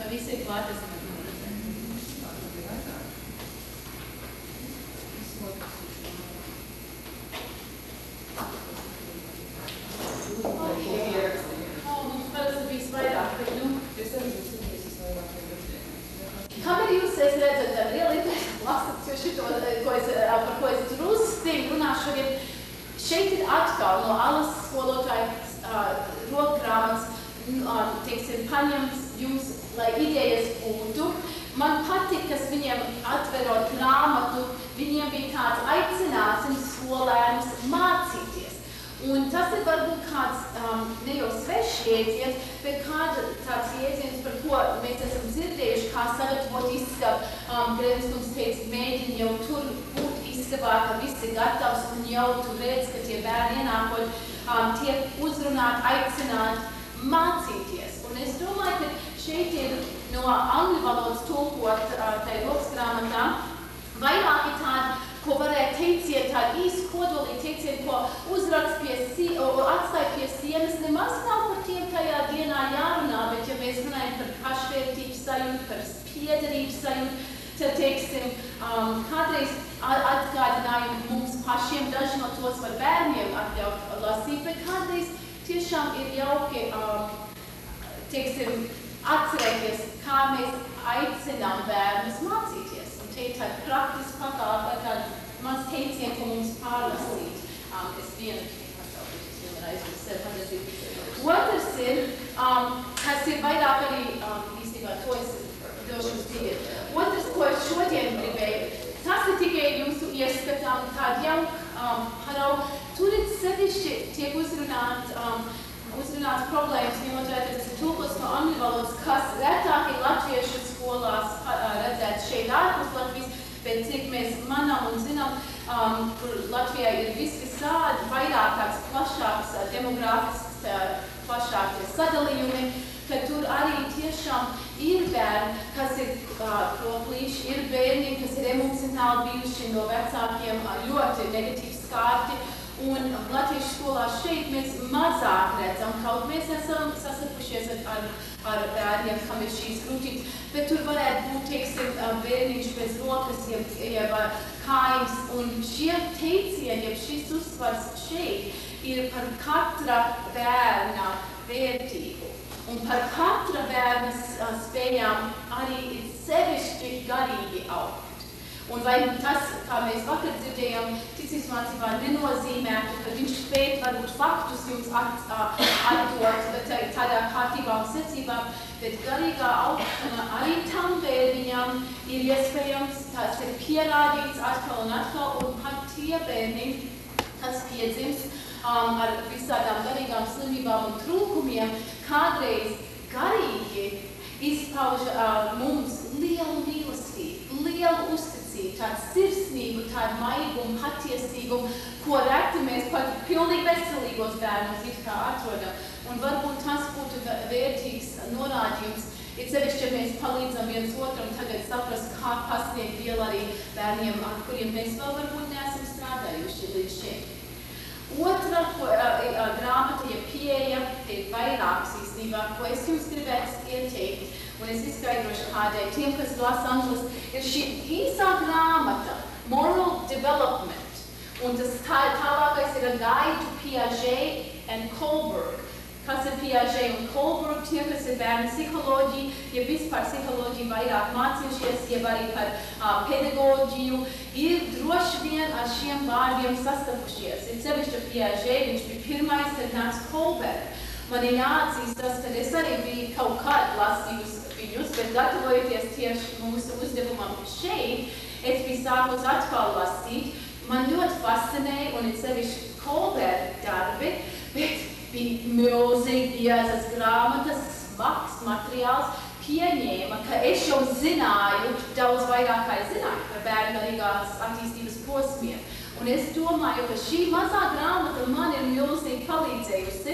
Visi ir klātes. Mums parasti bijis vairāk, bet kamēr jūs redzat realitāti, lasat šito, par ko es tur uzstīju, runāšu šodien, šeit ir atkal no Alas skolotājas rokgrāmatas, teiksim, paņemts jums, lai idejas būtu. Man patīk, kas viņiem atverot grāmatu, viņiem bija tāds aicinājums skolēnus mācīties. Un tas ir varbūt kāds ne jau svešs jēdziens, bet tāds jēdziens, par ko mēs esam dzirdējuši, kā sagatavot istabu. Grēvis teica, mēģini jau tur būt istabā, ka viss ir gatavs un jau tu redz, ka tie bērni ienākot tiek uzrunāt, aicināt, mācīties. Un es domāju, ka šeit ir no angļu valodas tulkot tai rokas grāmatā vairāki tādi, ko varētu teiciet, tādi īsti kodolīgi teiciet, ko uzrakst atstāj pie sienas, nemaz nav par tiem tajā dienā jārunā, bet ja mēs runājam par pašvērtības sajūtu, par piederības sajūtu, tad, teiksim, kādreiz atgādinājumu mums pašiem, daži no tos var bērniem atļaut lasīt, bet kādreiz tiešām ir jauki, teiksim, atcerēties, kā mēs aicinām bērnus mācīties. Un te ir tāda praktiski pakalpa, tāda mans teicien, ko mums pārlasīt. Es vienu aizvis sev panesīt. Otrs ir, kas ir vairāk arī, īstenībā, to es došu uz divi. Otrs, ko es šodien gribēju, tas ir tikai jūsu ieskatām tādu jau paraugu. Tur ir sevišķi tiek uzrunāts problēmas, ņemot vērā, tas ir tulkots no angļu valodas, kas retāk ir latviešu skolās redzēts šeit ārpus Latvijas, bet cik mēs manām un zinām, kur Latvijā ir visādi vairāk tāds plašāks demogrāfisks, plašākie sadalījumi, ka tur arī tiešām ir bērni, kas ir kroplīši, ir bērni, kas ir emocionāli bijuši no vecākiem ļoti negatīvi skārti. Un latviešu skolā šeit mēs mazāk redzam, kaut mēs esam sastapušies ar bērniem, kam ir šīs grūtības, bet tur varētu būt, teiksim, bērniņš bez rokas, jeb kājas, un šie teicieni, jeb šis uzsvars šeit ir par katra bērna vērtību. Un par katra bērna spējām arī ir sevišķi garīgi augt. Un vai tas, kā mēs vakar dzirdējām, ticības mācībā nenozīmētu, ka viņš spēj varbūt faktus jums atdot tādā kārtībā un secībām, bet garīgā augšana arī tam bērniņam ir iespējams, tas ir pierādīts atkal un atkal, un pat tie bērni, kas piedzimst ar visādām garīgām slimībām un trūkumiem, kādreiz garīgi izpauž mums lielu mīlestību, lielu uzticību, tādu sirsnību, tādu maigumu, patiesīgumu, ko reti mēs pat pilnīgi veselīgos bērnus it kā atrodam. Un varbūt tas būtu vērtīgs norādījums, it sevišķi, ja mēs palīdzam viens otram tagad saprast, kā pasniegt vielu arī bērniem, ar kuriem mēs vēl varbūt neesam strādājuši līdz šeit. Otra grāmata, ja pieeja, ir ir vairākas īstenībā, ko es jums gribētu ieteikt, un es izskaidrošu kādēļ. Tiem, kas lasa angļulis, ir šī īsā grāmata, Moral Development, un tas tālākais ir A Guide to Piaget and Kohlberg. Kas ir Piaget un Kohlberg, tie, kas ir bērnu psiholoģija, ja vispār psiholoģiju vairāk mācījušies, ja arī par pedagoģiju, ir droši vien ar šiem vārdiem sastapušies. Ir sevišķi Piaget, viņš bija pirmais, tad nāca Kohlberg. Man ir jāatzīst tas, ka es arī biju kaut kādu lasījusi viņus, bet gatavojoties tieši mūsu uzdevumam šeit, es biju sākus atkal lasīt. Man ļoti fascinēja, un ir sevišķi Kohlberg darbi, bet bija milzīgi biezas grāmatas, smags materiāls, pieņēma, ka es jau zināju, daudz vairāk kā es zināju par bērnu garīgās attīstības posmiem. Un es domāju, ka šī mazā grāmata man ir milzīgi palīdzējusi,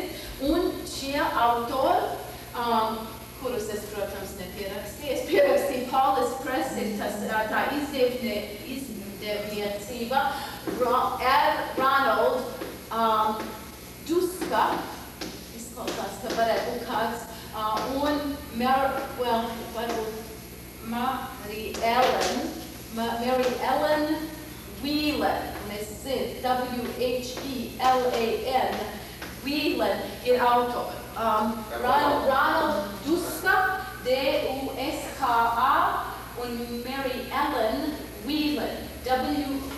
un šie autori, kurus es, protams, nepierakstīju, es pierakstīju Paulus Press, ir tā izdevniecība, Ronald Duska, izklausās, ka varētu būt kāds, un Mary Ellen Whelan, un es zinu, W-H-E-L-A-N, Whelan ir autori. Ronald Duska, D-U-S-K-A, un Mary Ellen Whelan, W-H-E-L-A-N.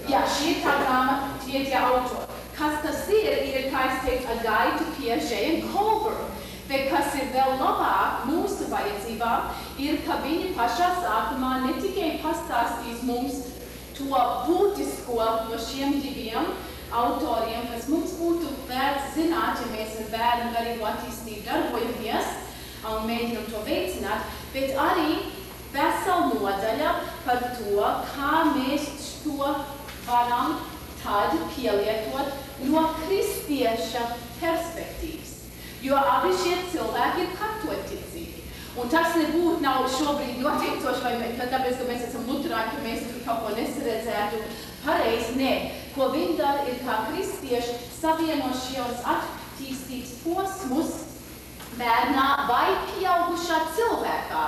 Jā, šī ir tā grāmata, tie tie autori. Kas tas ir, kā es teiktu, A Guide to Piaget and Kohlberg. Bet kas ir vēl labāk mūsu vajadzībām, ir, ka viņi pašā sākumā ne tikai pastāstīs mums to būtisko no šiem diviem autoriem, kas mums būtu vērts zināt, ja mēs ar bērnu garīgo attīstību darbojamies un mēģinam to veicināt, bet arī vesela nodaļa par to, kā mēs to varam tādu pielietot no kristieša perspektīvas. Jo abi šie cilvēki ir katoļticīgi. Un tas nebūtu nav šobrīd noteicoši, vai tāpēc, ka mēs esam luterāņi, ka mēs tur kaut ko nesaredzētu pareizi. Nē, ko viņi dara, ir kā kristieši savieno šos attīstības posmus bērnā vai pieaugušā cilvēkā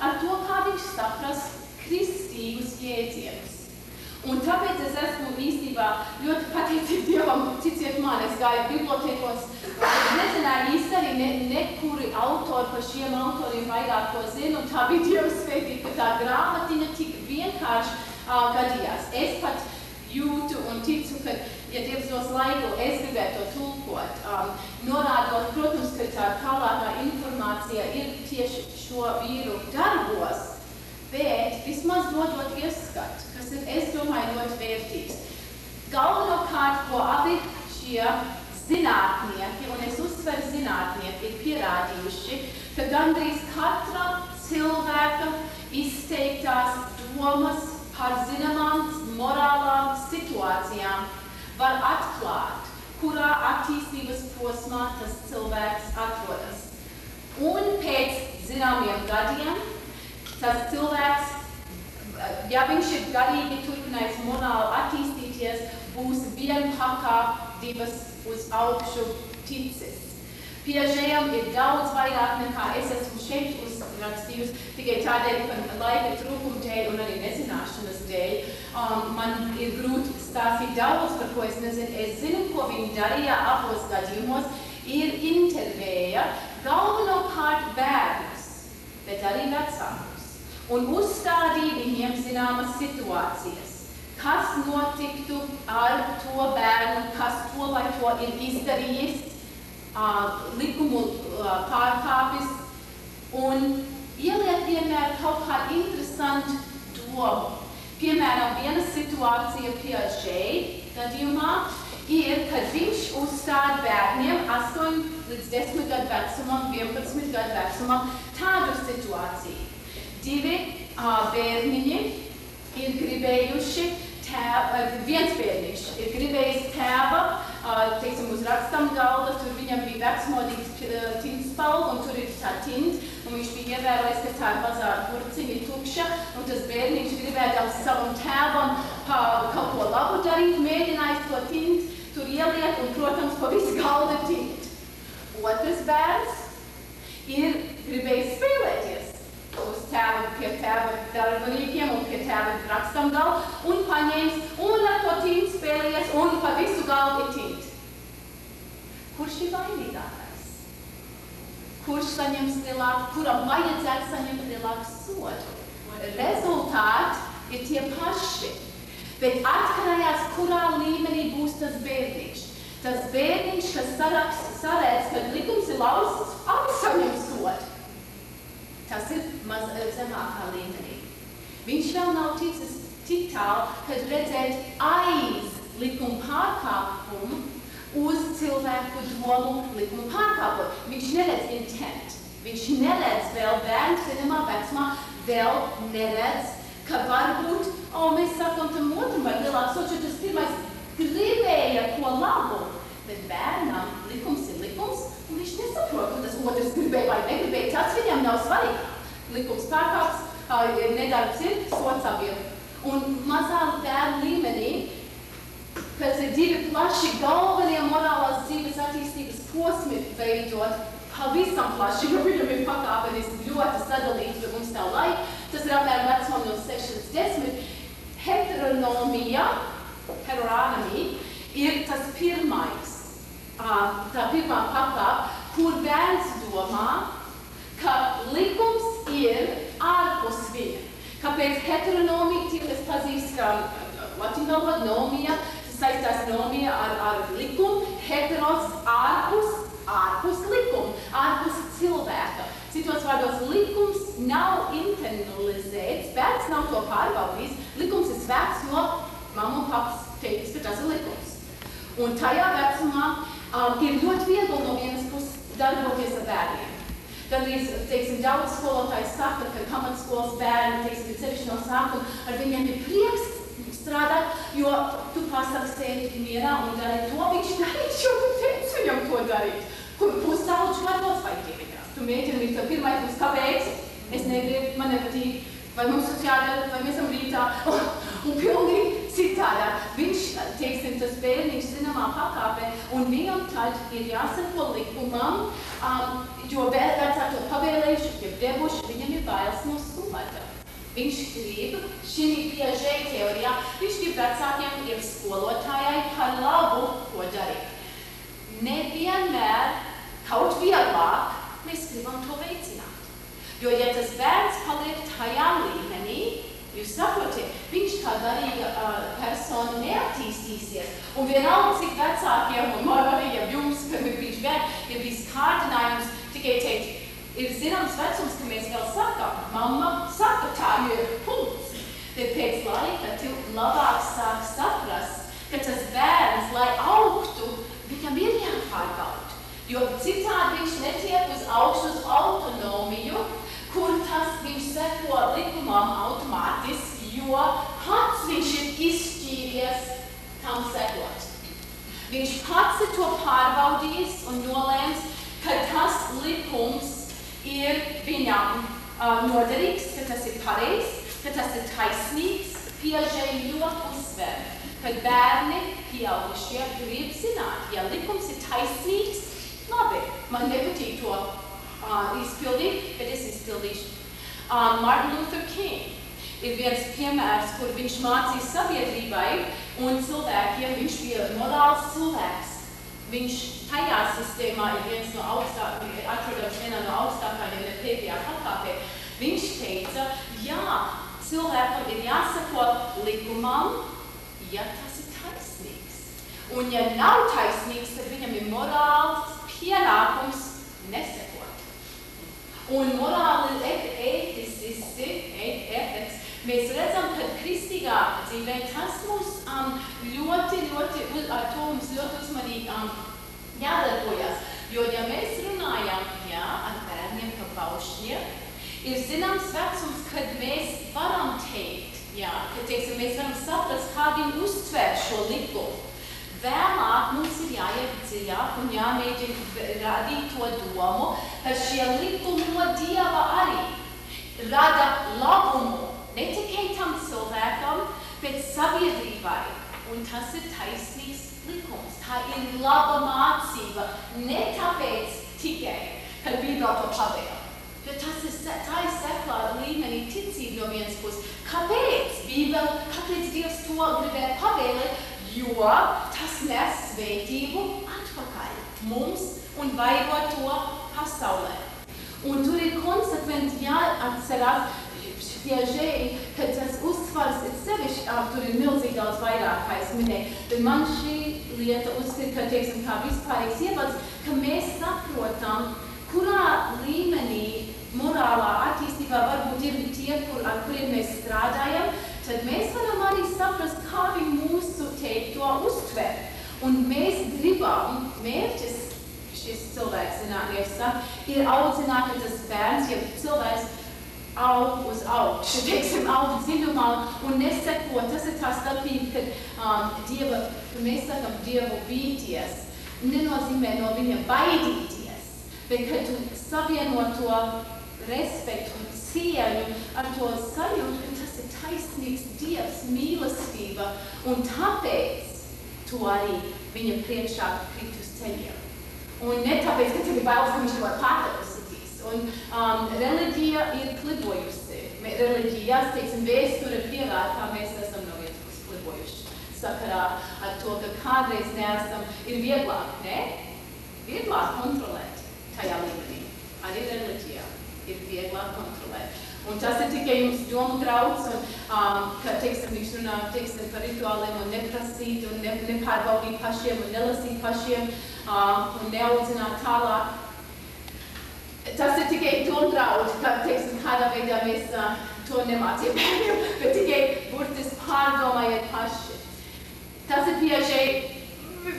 ar to, kā viņš saprast kristīgus jēdzienus. Un tāpēc es esmu īstenībā ļoti pateicīga Dievam, ticiet man, es gāju bibliotekos, nezināju īsti arī nekuri autori par šiem autoriem vairāk ko zinu, un tā bija Dieva svētība, ka tā grāmatiņa tik vienkārši gadījās. Es pat jūtu un ticu, ka, ja Dievs dos laiku, es gribētu to tulkot, norādot, protams, ka tā tālākā informācija ir tieši šo vīru darbos, bet vismaz dodot ieskatu, kas ir, es domāju, ļoti vērtīgs. Galvenokārt, ko abi šie zinātnieki, un es uzsveru zinātnieki, ir pierādījuši, ka gandrīz katra cilvēka izteiktās domas par zināmām morālām situācijām var atklāt, kurā attīstības posmā tas cilvēks atrodas. Un pēc zināmiem gadiem tas cilvēks, ja viņš ir garīgi turpinājis morāli attīstīties, būs vien pakāpības uz augšu ticis. Piagetam ir daudz vairāk nekā es esmu šeit uzrakstījusi, tikai tādēļ, ka laika trūkuma dēļ un arī nezināšanas dēļ. Man ir grūti stāstīt daudz, par ko es nezinu. Es zinu, ko viņi darīja abos gadījumos, ir intervēja galvenokārt bērnus, bet arī vecākus. Un uzstādīja viņiem zināmas situācijas. Kas notiktu ar to bērnu, kas to vai to ir izdarījis, likumu pārkāpis, un ieliek vienmēr kaut kā interesantu domu. Piemēram, viena situācija Piaget gadījumā ir, kad viņš uzstāda bērniem 8 līdz 10 gadu vecumam, 11 gadu vecumam tādu situāciju. 2 bērniņi ir gribējuši viens bērniņš ir gribējis tēva, teiksim, uz rakstam galda, tur viņam bija vecmodīgs tintspalva, un tur ir tā tint, un viņš bija ievērojis, ka tā mazā burciņa tukša, un tas bērniņš gribēja savam tēvam kaut ko labu darīt, mēģinājis to tint tur ieliek un, protams, pa visu galdu tikt. Otrs bērns ir gribējis spēlēties uz pie tēva darbarīkiem un pie tēva rakstam galdu un paņēmis un ar to tintu spēlējies un pa visu galdu tint. Kurš ir vainīgākais? Kurš saņems lielāku, kuram vajadzētu saņemt lielāku sodu? Rezultāti ir tie paši, bet atkarējās, kurā līmenī būs tas bērniņš. Tas bērniņš, kas saredz, kad likums ir lausts, arī saņem sodu. Tas ir zemākā līmenī. Viņš vēl nav ticis tik tālu, kad redzēt aiz likuma pārkāpumu uz cilvēku domu likuma pārkāpumu. Viņš neredz intent. Viņš neredz vēl bērnu zināmā vecumā, vēl neredz, ka varbūt, mēs sakam tam otram vai lielāk soču, tas pirmais gribēja ko labu, bet bērnam likums ir likums, un viņš nesaprot, ka tas otrs gribēja vai negribēja, tas viņam nav svarīgi. Likums pārkāps, nedarbs ir, sots abiem. Un mazā bērnu līmenī, kas ir divi plaši galvenie morālās dzīves attīstības posmi veidot, pavisam plaši, jo viņam ir pakāpeniski ļoti sadalīts, jo mums nav laika. Tas ir apmēram vecumam no 6 līdz 10. Heteronomija ir tas pirmais, tā pirmā pakāpe, kur bērns domā, ka likums ir ārpus viņa. Kāpēc heteronomija, tie, kas pazīst, ka latīņu valodā nomija, saistās nomija ar likumu, heteros ārpus likumu, ārpus cilvēka. Citos vārdos, likums nav internalizēts, bērns nav to pārbaudījis, likums ir svēts, jo mamma un paps teiks, ka tas ir likums. Un tajā vecumā ir ļoti viegli no vienas puses darboties ar bērniem. Gandrīz, teiksim, daudz skolotāji saka, ka pamatskolas bērni, teiksim, sevišķi no sākuma, ar viņiem ir prieks strādāt, jo tu pasaki sēdi mierā un dari to, viņš darīt, jo tu teici viņam to darīt. Kur pusauģi gados vai ķīmikās. Tu mēģini to pirmais mums kāpēc, es negribu, man nepatīk, vai mums tas jādara, vai mēs esam rītā, un pilnīgi citādā. Viņš, teiksim, tas bērniņš zināmā pakāpē, un viņam tad ir jāsako likumam, jo vecāki to pavēlējuši, ja devuši, viņam ir bailes no soda. Viņš grib, šī Piaget teorijā, viņš grib vecākiem ir skolotājai par labu, ko darīt. Nevienmēr, kaut vieglāk, mēs gribam to veicināt. Jo, ja tas bērns paliek tajā līmenī, jūs saprotiet, viņš kā garīga persona neattīstīsies. Un vienalga, cik vecākiem un arī jums, kad ir bijis bērni, ir bijis kārdinājums tikai teikt, ir zināms vecums, ka mēs vēl sakām, mamma saka, tā ir punkts. Bet pēc laika tu labāk sāk saprast, ka tas bērns, lai augtu, viņam ir jāpārbaud. Jo citādi viņš netiek uz augšu uz autonomiju, kur tas viņš seko likumam automātiski, jo pats viņš ir izšķīries tam sekot. Viņš pats ir to pārbaudījis un nolēms, ka tas likums ir viņam noderīgs, ka tas ir pareizs, ka tas ir taisnīgs. Piaget ļoti uzsver, ka bērni pieaugušie grib zināt, ja likums ir taisnīgs, labi, man nepatīk to izpildīt, bet es izpildīšu. Martin Luther King ir viens piemērs, kur viņš mācīja sabiedrībai un cilvēkiem, viņš bija morāls cilvēks. Viņš tajā sistēmā ir viens no atrodams vienā no augstākajiem, ne pēdējā pakāpē. Viņš teica, jā, cilvēkam ir jāsako likumam, ja tas ir taisnīgs. Un ja nav taisnīgs, tad viņam ir morāls pienākums nesekot. Un morāli eticisti, mēs redzam, ka kristīgā dzīvē tas mums ļoti uzmanīgi jādarbojas. Jo, ja mēs runājam ar bērniem par baušļiem, ir zināms vecums, kad mēs varam teikt, ka teiksim, mēs varam saprast, kā viņi uztver šo likumu. Vēlāk mums ir jāiet dziļāk un jāmēģina radīt to domu, ka šie likumi no Dieva arī rada labumu ne tikai tam cilvēkam, bet sabiedrībai. un tas ir taisnīgs likums. Tā ir laba mācība, ne tāpēc tikai, kad Bībele to pavēl. Jo tā ir sekulāra līmenī ticība no vienas puses. Kāpēc Bībele, kāpēc Dievs to gribēja pavēlēt? Jo tas nes svētību atpakaļ mums un vaigo to pasaulē. Un tur ir konsekventi jāatcerās Piaget, ka tas uzsvars ir sevišķi, tur ir milzīgi daudz vairāk, kā es minēju, bet man šī lieta uzskata, ka, teiksim, kā vispārīgs ievads, ka mēs saprotam, kurā līmenī morālā attīstībā varbūt ir tie, ar kuriem mēs strādājam, tad mēs varam arī saprast, kā viņi mūsu teikto uztver. Un mēs gribam, mērķis šis cilvēks zinātnieks ir audzināt, ka tas bērns, ja cilvēks aug uz augšu, teiksim, aug dziļumā un neseko. Tas ir tā starpība, kad mēs sakam Dievu bīties, nenozīmē no viņa baidīties, bet kad tu savieno to respektu un cieņu ar to sajūtu, ka tas ir taisnīgs Dievs, mīlestība, un tāpēc tu arī viņa priekšā krīt uz ceļiem. Un ne tāpēc, ka tev ir bailes, ka viņš to pataus. Un reliģija ir klibojusi. Reliģijas, teiksim, vēsture pierāda, kā mēs esam no vienas puses klibojuši. Sakarā ar to, ka kādreiz ir vieglāk, ne? Vieglāk kontrolēt tajā līmenī. Arī reliģijā ir vieglāk kontrolēt. Un tas ir tikai jums domu grauds, un, ka, teiksim, viņš runā, teiksim, par rituāliem un neprasīt, un nepārbaudīt pašiem, un nelasīt pašiem, un neaudzināt tālāk. Tas ir tikai domgraudi, ka, teiksim, kādā veidā mēs to nemācījām bērniem, bet tikai burtiski pārdomājiet paši. Tas ir Piaget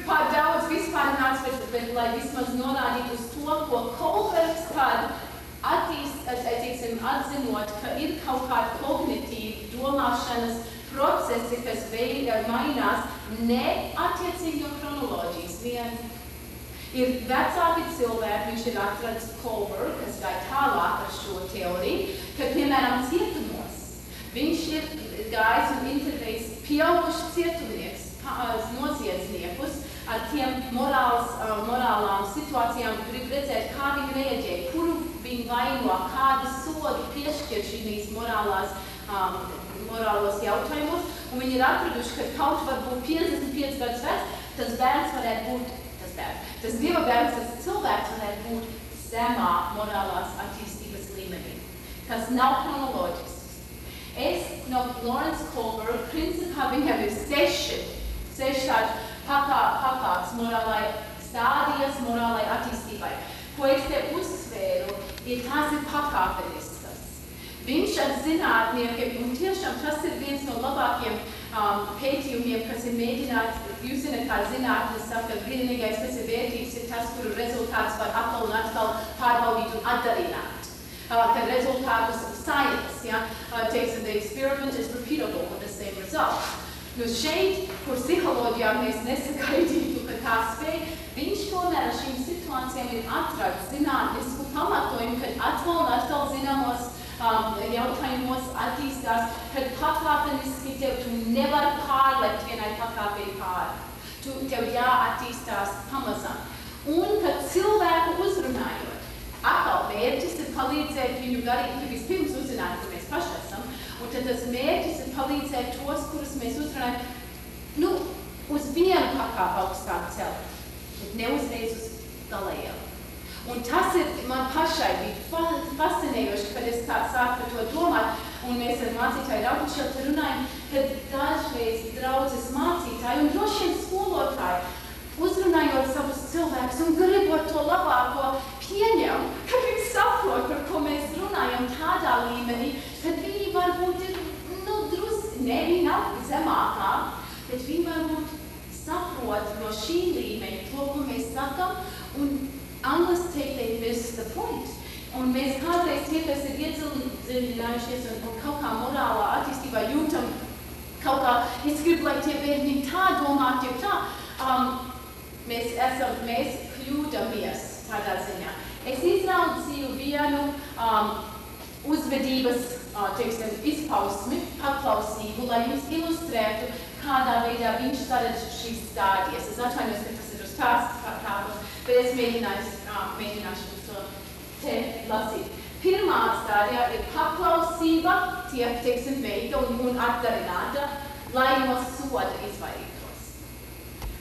pār daudz vispārināts, bet lai vismaz norādītu uz to, ko Kohlbergs kādu atzinot, ka ir kaut kāda kognitīva domāšanas procesi, kas mainās ne attiecīgi no kronoloģijas vien. Ir vecāki cilvēki, viņš ir atradis Kohlberg, kas gāja tālāk ar šo teoriju, ka, piemēram, cietumos viņš ir gājis un intervējis pieauguši cietumnieks, noziedzniekus ar tiem morālām situācijām, grib redzēt, kā viņi reaģēja, kuru viņi vaino, kādu sodu piešķir šīs morālos jautājumos, un viņi ir atraduši, ka kaut varbūt 55 gadus vecs, tas bērns varētu būt Tas Dieva bērns, tas cilvēks varētu būt zemā morālās attīstības līmenī. Tas nav kronoloģisks. Es no Lawrence Kohlberg, principā viņam ir seši tādi pakāpes morālai stādijas, morālai attīstībai. Ko es te uzsvēru, tās ir pakāpeniskas. Viņš ar zinātniekiem, un tiešām tas ir viens no labākiem pētījumiem, kas ir mēģināts, jūs zināt, kā zinātne saka, vienīgais, kas ir vērtības, ir tas, kuru rezultāts var atkal un atkal pārbaudīt un atdarināt. Kad rezultātus science, teiksim, the experiment is repeatable with the same result. Nu šeit, kur psiholoģijā mēs nesagaidītu, ka tā spēj, viņš tomēr ar šīm situācijām ir atradis zinātnisku pamatojumu, kad atkal un atkal zināmos jautājumos attīstās, kad pakāpeniski tu nevar pārlekt vienai pakāpei pāri. Tev jāattīstās pamazām. Un, kad cilvēku uzrunājot, atkal mērķis ir palīdzēt viņu garīgi, vispirms uzzināt, ka mēs paši esam, un tad tas mērķis ir palīdzēt tos, kurus mēs uzrunājam, uz vienu pakāpu augstāk celt, bet ne uzreiz uz galējām. Un tas ir man pašai bija fascinējoši, kad es sāku par to domāt, un mēs ar mācītāju Raudušelu runājam, kad dažreiz draudzes mācītāji un droši vien skolotāji, uzrunājot savus cilvēkus un gribot to labāko pieņem, kad viņi saprot, par ko mēs runājam tādā līmenī, kad viņi varbūt ir, viņi nav zemākā, bet viņi varbūt saprot no šī līmeņa to, ko mēs sakam, un angliski teikt, they miss the point. Un mēs kādreiz tie, kas ir iedziļinājušies un kaut kā morālā attīstībā jūtam kaut kā, es gribu, lai tie bērni tā domāt, jo tā, mēs kļūdamies tādā ziņā. Es izraudzīju vienu uzvedības, teiksim, izpausmi, paklausību, lai jūs ilustrētu, kādā veidā ja viņš saredz šīs stādijas. Es atvainojos, ka tas ir uz kāpus, bet es mēģināšu to te lasīt. Pirmā stādijā ir paklausība, tiek, teiksim, veikta un atdarināta, lai no soda izvairītos.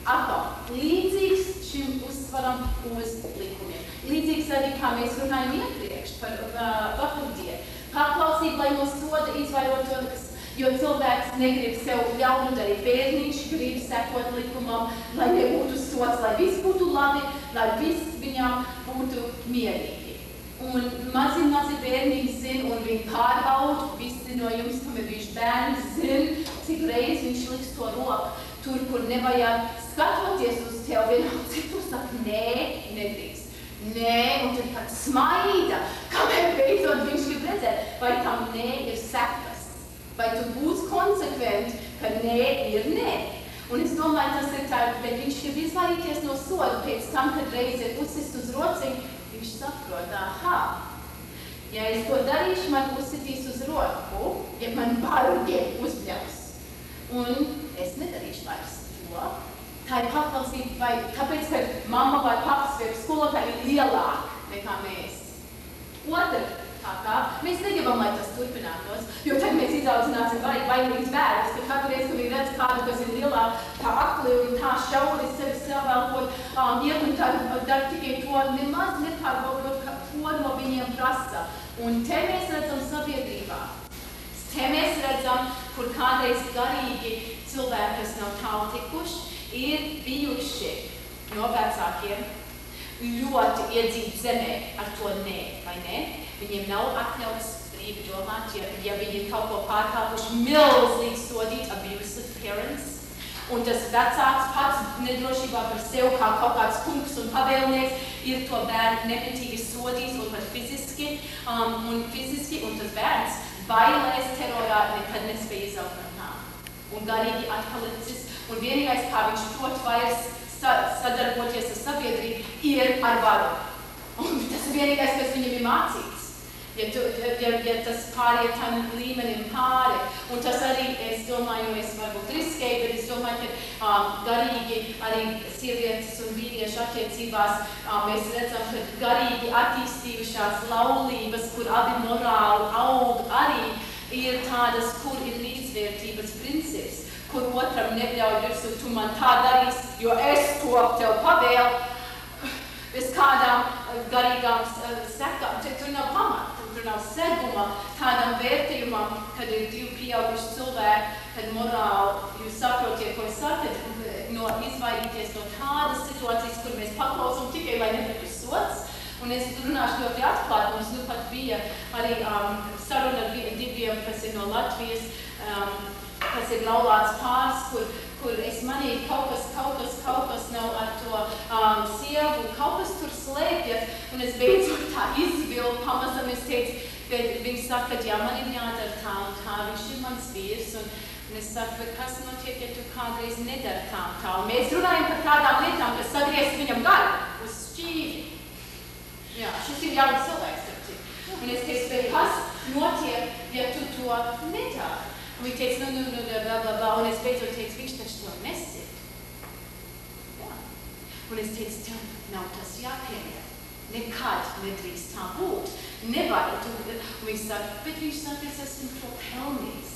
Atkal, līdzīgs šim uzsvaram uz likumiem. Līdzīgs arī, kā mēs runājam iepriekš par vakardienu. Paklausība, lai no soda izvairotos, jo cilvēks negrib sev ļaunu darīt. Bērniņš grib sekot likumam, lai nebūtu sods, lai viss būtu labi, lai viss viņam būtu mierīgi. Un mazi bērniņi zina, un viņi pārbauda, visi no jums, kam ir bijuši bērni, zina, cik reiz viņš liks to roku tur, kur nevajag skatoties uz tev vienalga, cik tu saka, nē, nedrīkst. Nē, un tad kāds smaida, kamēr beidzot viņš grib redzēt, vai tam nē ir sekas, vai tu būsi konsekventi, ka nē ir nē. Un es domāju, tas ir tā, bet viņš grib izvairīties no soda pēc tam, kad reiz ir uzsist uz rociņu, viņš saprot, aha, ja es to darīšu, man uzsitīs uz roku, ja man bargi uzbļaus. Un es nedarīšu vairs to. Tā ir paklausība, vai tāpēc, ka mamma vai papas vai skolotāji ir lielāka nekā mēs. Otrkārt, mēs negribam, lai tas turpinātos, jo tad mēs izaudzināsim vainīgus bērnus, ka katru reizi, kad viņi redz kādu, kas ir lielāk, tā akli un tā šauri sevi savvēlkot, iet un tad dar tikai to nemaz nepārbaudot, ko no viņiem prasa. Un te mēs redzam sabiedrībā. Te mēs redzam, kur kādreiz garīgi cilvēki, kas nav tālu tikuši, ir bijuši no vecākiem ļoti iedzīt zemē ar to nē, vai ne? Viņiem nav atļauts brīvi domāt, ja viņi ir kaut ko pārkāpuši, milzīgi sodīt abusive parents. Un tas vecāks pats nedrošībā par sevi, kā kaut kāds kungs un pavēlnieks, ir to bērnu nemitīgi sodījis un pat fiziski, un tas bērns bailēs terorā nekad nespēja izaugt no tā. Un garīgi atpalicis, un vienīgais, kā viņš prot vairs sadarboties ar sabiedrību, ir ar varu. Un tas ir vienīgais, kas viņam ir mācīts. Ja tas pāriet tam līmenim pāri. Un tas arī, es domāju, es varbūt riskēju, bet es domāju, ka garīgi arī sievietes un vīriešu attiecībās mēs redzam, ka garīgi attīstījušās laulības, kur abi morāli aug, arī ir tādas, kur ir līdzvērtības princips, kur otram neļauj virsū, tu man tā darīsi, jo es to tev pavēlu. Bez kādām garīgām sekām, tur nav pamata. Tur nav seguma tādam vērtījumam, kad ir divi pieauguši cilvēki, kad morāli jūs saprotiet, ko es saku, no izvairīties no tādas situācijas, kur mēs paklausam tikai, lai nebūtu sots. Un es runāšu ļoti atklāt, mums nu pat bija arī saruna ar diviem, kas ir no Latvijas, kas ir laulāts pāris, kur es manīju kaut kas nav ar to sievu, kaut kas tur slēpjas, un es beidzot tā izvildu, pamazam es teicu, bet viņi saka, ka jā, man ir jādara tā un tā, viņš ir mans vīrs, un es saku, bet kas notiek, ja tu kādreiz nedara tā un tā, un mēs runājam par tādām lietām, kas sagriez viņam garu uz šķīvi. Jā, šis ir jauns cilvēks, un es teicu, bet kas notiek, ja tu to nedari? Un viņi teica, bla, un es beidzot teicu, viņš taču tev nesit. Jā. Un es teicu, tev nav tas jāpieņem. Nekad nedrīkst tā būt. Nevar. Un viņi saka, bet viņš saka, es esmu to pelnījis.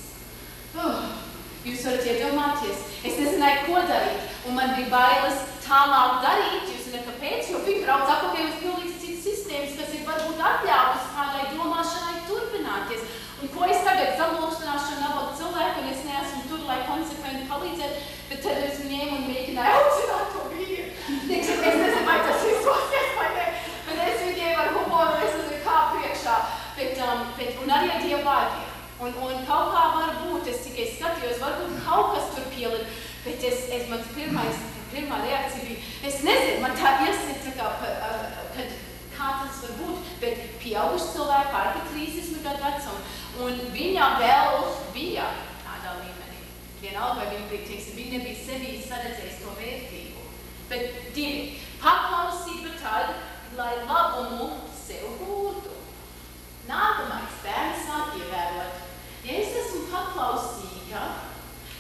Jūs varat iedomāties, es nezināju, ko darīt. Un man bija bailes tālāk darīt, jūs zināt, kāpēc, jo viņi brauc atpakaļ uz pilnīgs citas sistēmas, kas ir varbūt atļautas kādai domāšanai turpināties. Un ko es tagad zamulkšanāšu nabaga cilvēku, un es neesmu tur, lai konsekventi palīdzētu, bet tad es ņēmu un mēģināju audzināt to vīru. Es nezinu, vai tas izdosies vai ne, bet es viņiem ar humoru, es nezinu, kā priekšā, un arī ar Dievu vārdiem. Un kaut kā var būt, es tikai skatījos, varbūt kaut kas tur pielikt, bet mans pirmā reakcija bija, es nezinu, man tā iesita, kad kā tas var būt, bet pieauguši cilvēki pāri 30 gadu vecumu. Un viņa vēl bija tādā līmenī. Vienalga, vai viņa nebija sevī saredzējis to vērtību. Bet divi, paklausība tad, lai labumu sev gūtu. Nākamais bērns sāk ievērot. Ja es esmu paklausīga,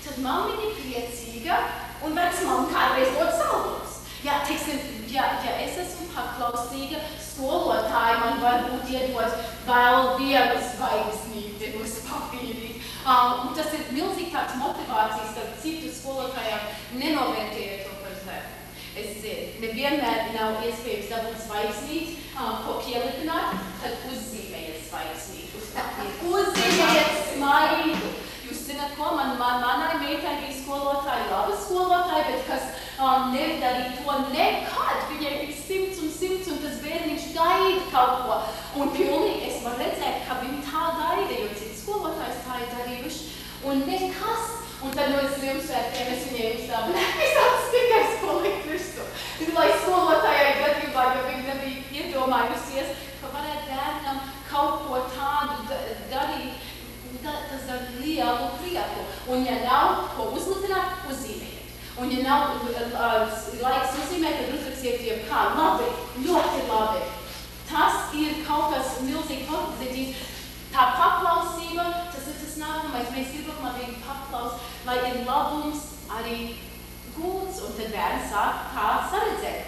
tad mammiņa priecīga, un vecmāma kādreiz dod saldos. Ja, teiksim, ja es esmu paklausīga, skolotāji man varbūt iedod vēl vienu zvaigznīti uz papīri. Un tas ir milzīgi tāds motivācijas, tad citu skolotājiem nenovērtēja to par zemi. Es zinu, nevienmēr nav iespējams dabūt zvaigznīti, ko pielipināt, tad uzzīmējiet zvaigznīti uz papīru. Uzzīmējiet smaidu. Jūs zināt, ko manai meitai bija skolotāji, laba skolotāji, bet kas nedarīja to nekad. Viņai bija 100 un tas bērniņš gaida kaut ko. Un pilnīgi es varu redzēt, ka viņi tā gaida, jo citi skolotājs tā ir darījuši. Un nekas. Un tad no Ziemassvētkiem es viņai uzdāvināju tāds stikers, ko likt virsū. Lai skolotājai gadījumā, jo viņi nebija iedomājusies, ka varētu bērnam kaut ko tādu darīt. Tas dar lielu prieku. Un ja nav ko uzlipināt, uzzīmējiet. Un ja nav laiks uzzīmēt, tad uzraksiet jebkā. Labi, ļoti labi. Tas ir kaut kas milzīgi pozitīvs. Tā paklausība, tas ir tas nākamais. Mēs gribam, lai viņi paklaus, lai ir labums arī gūts. Un tad bērns sāk tā saredzēt.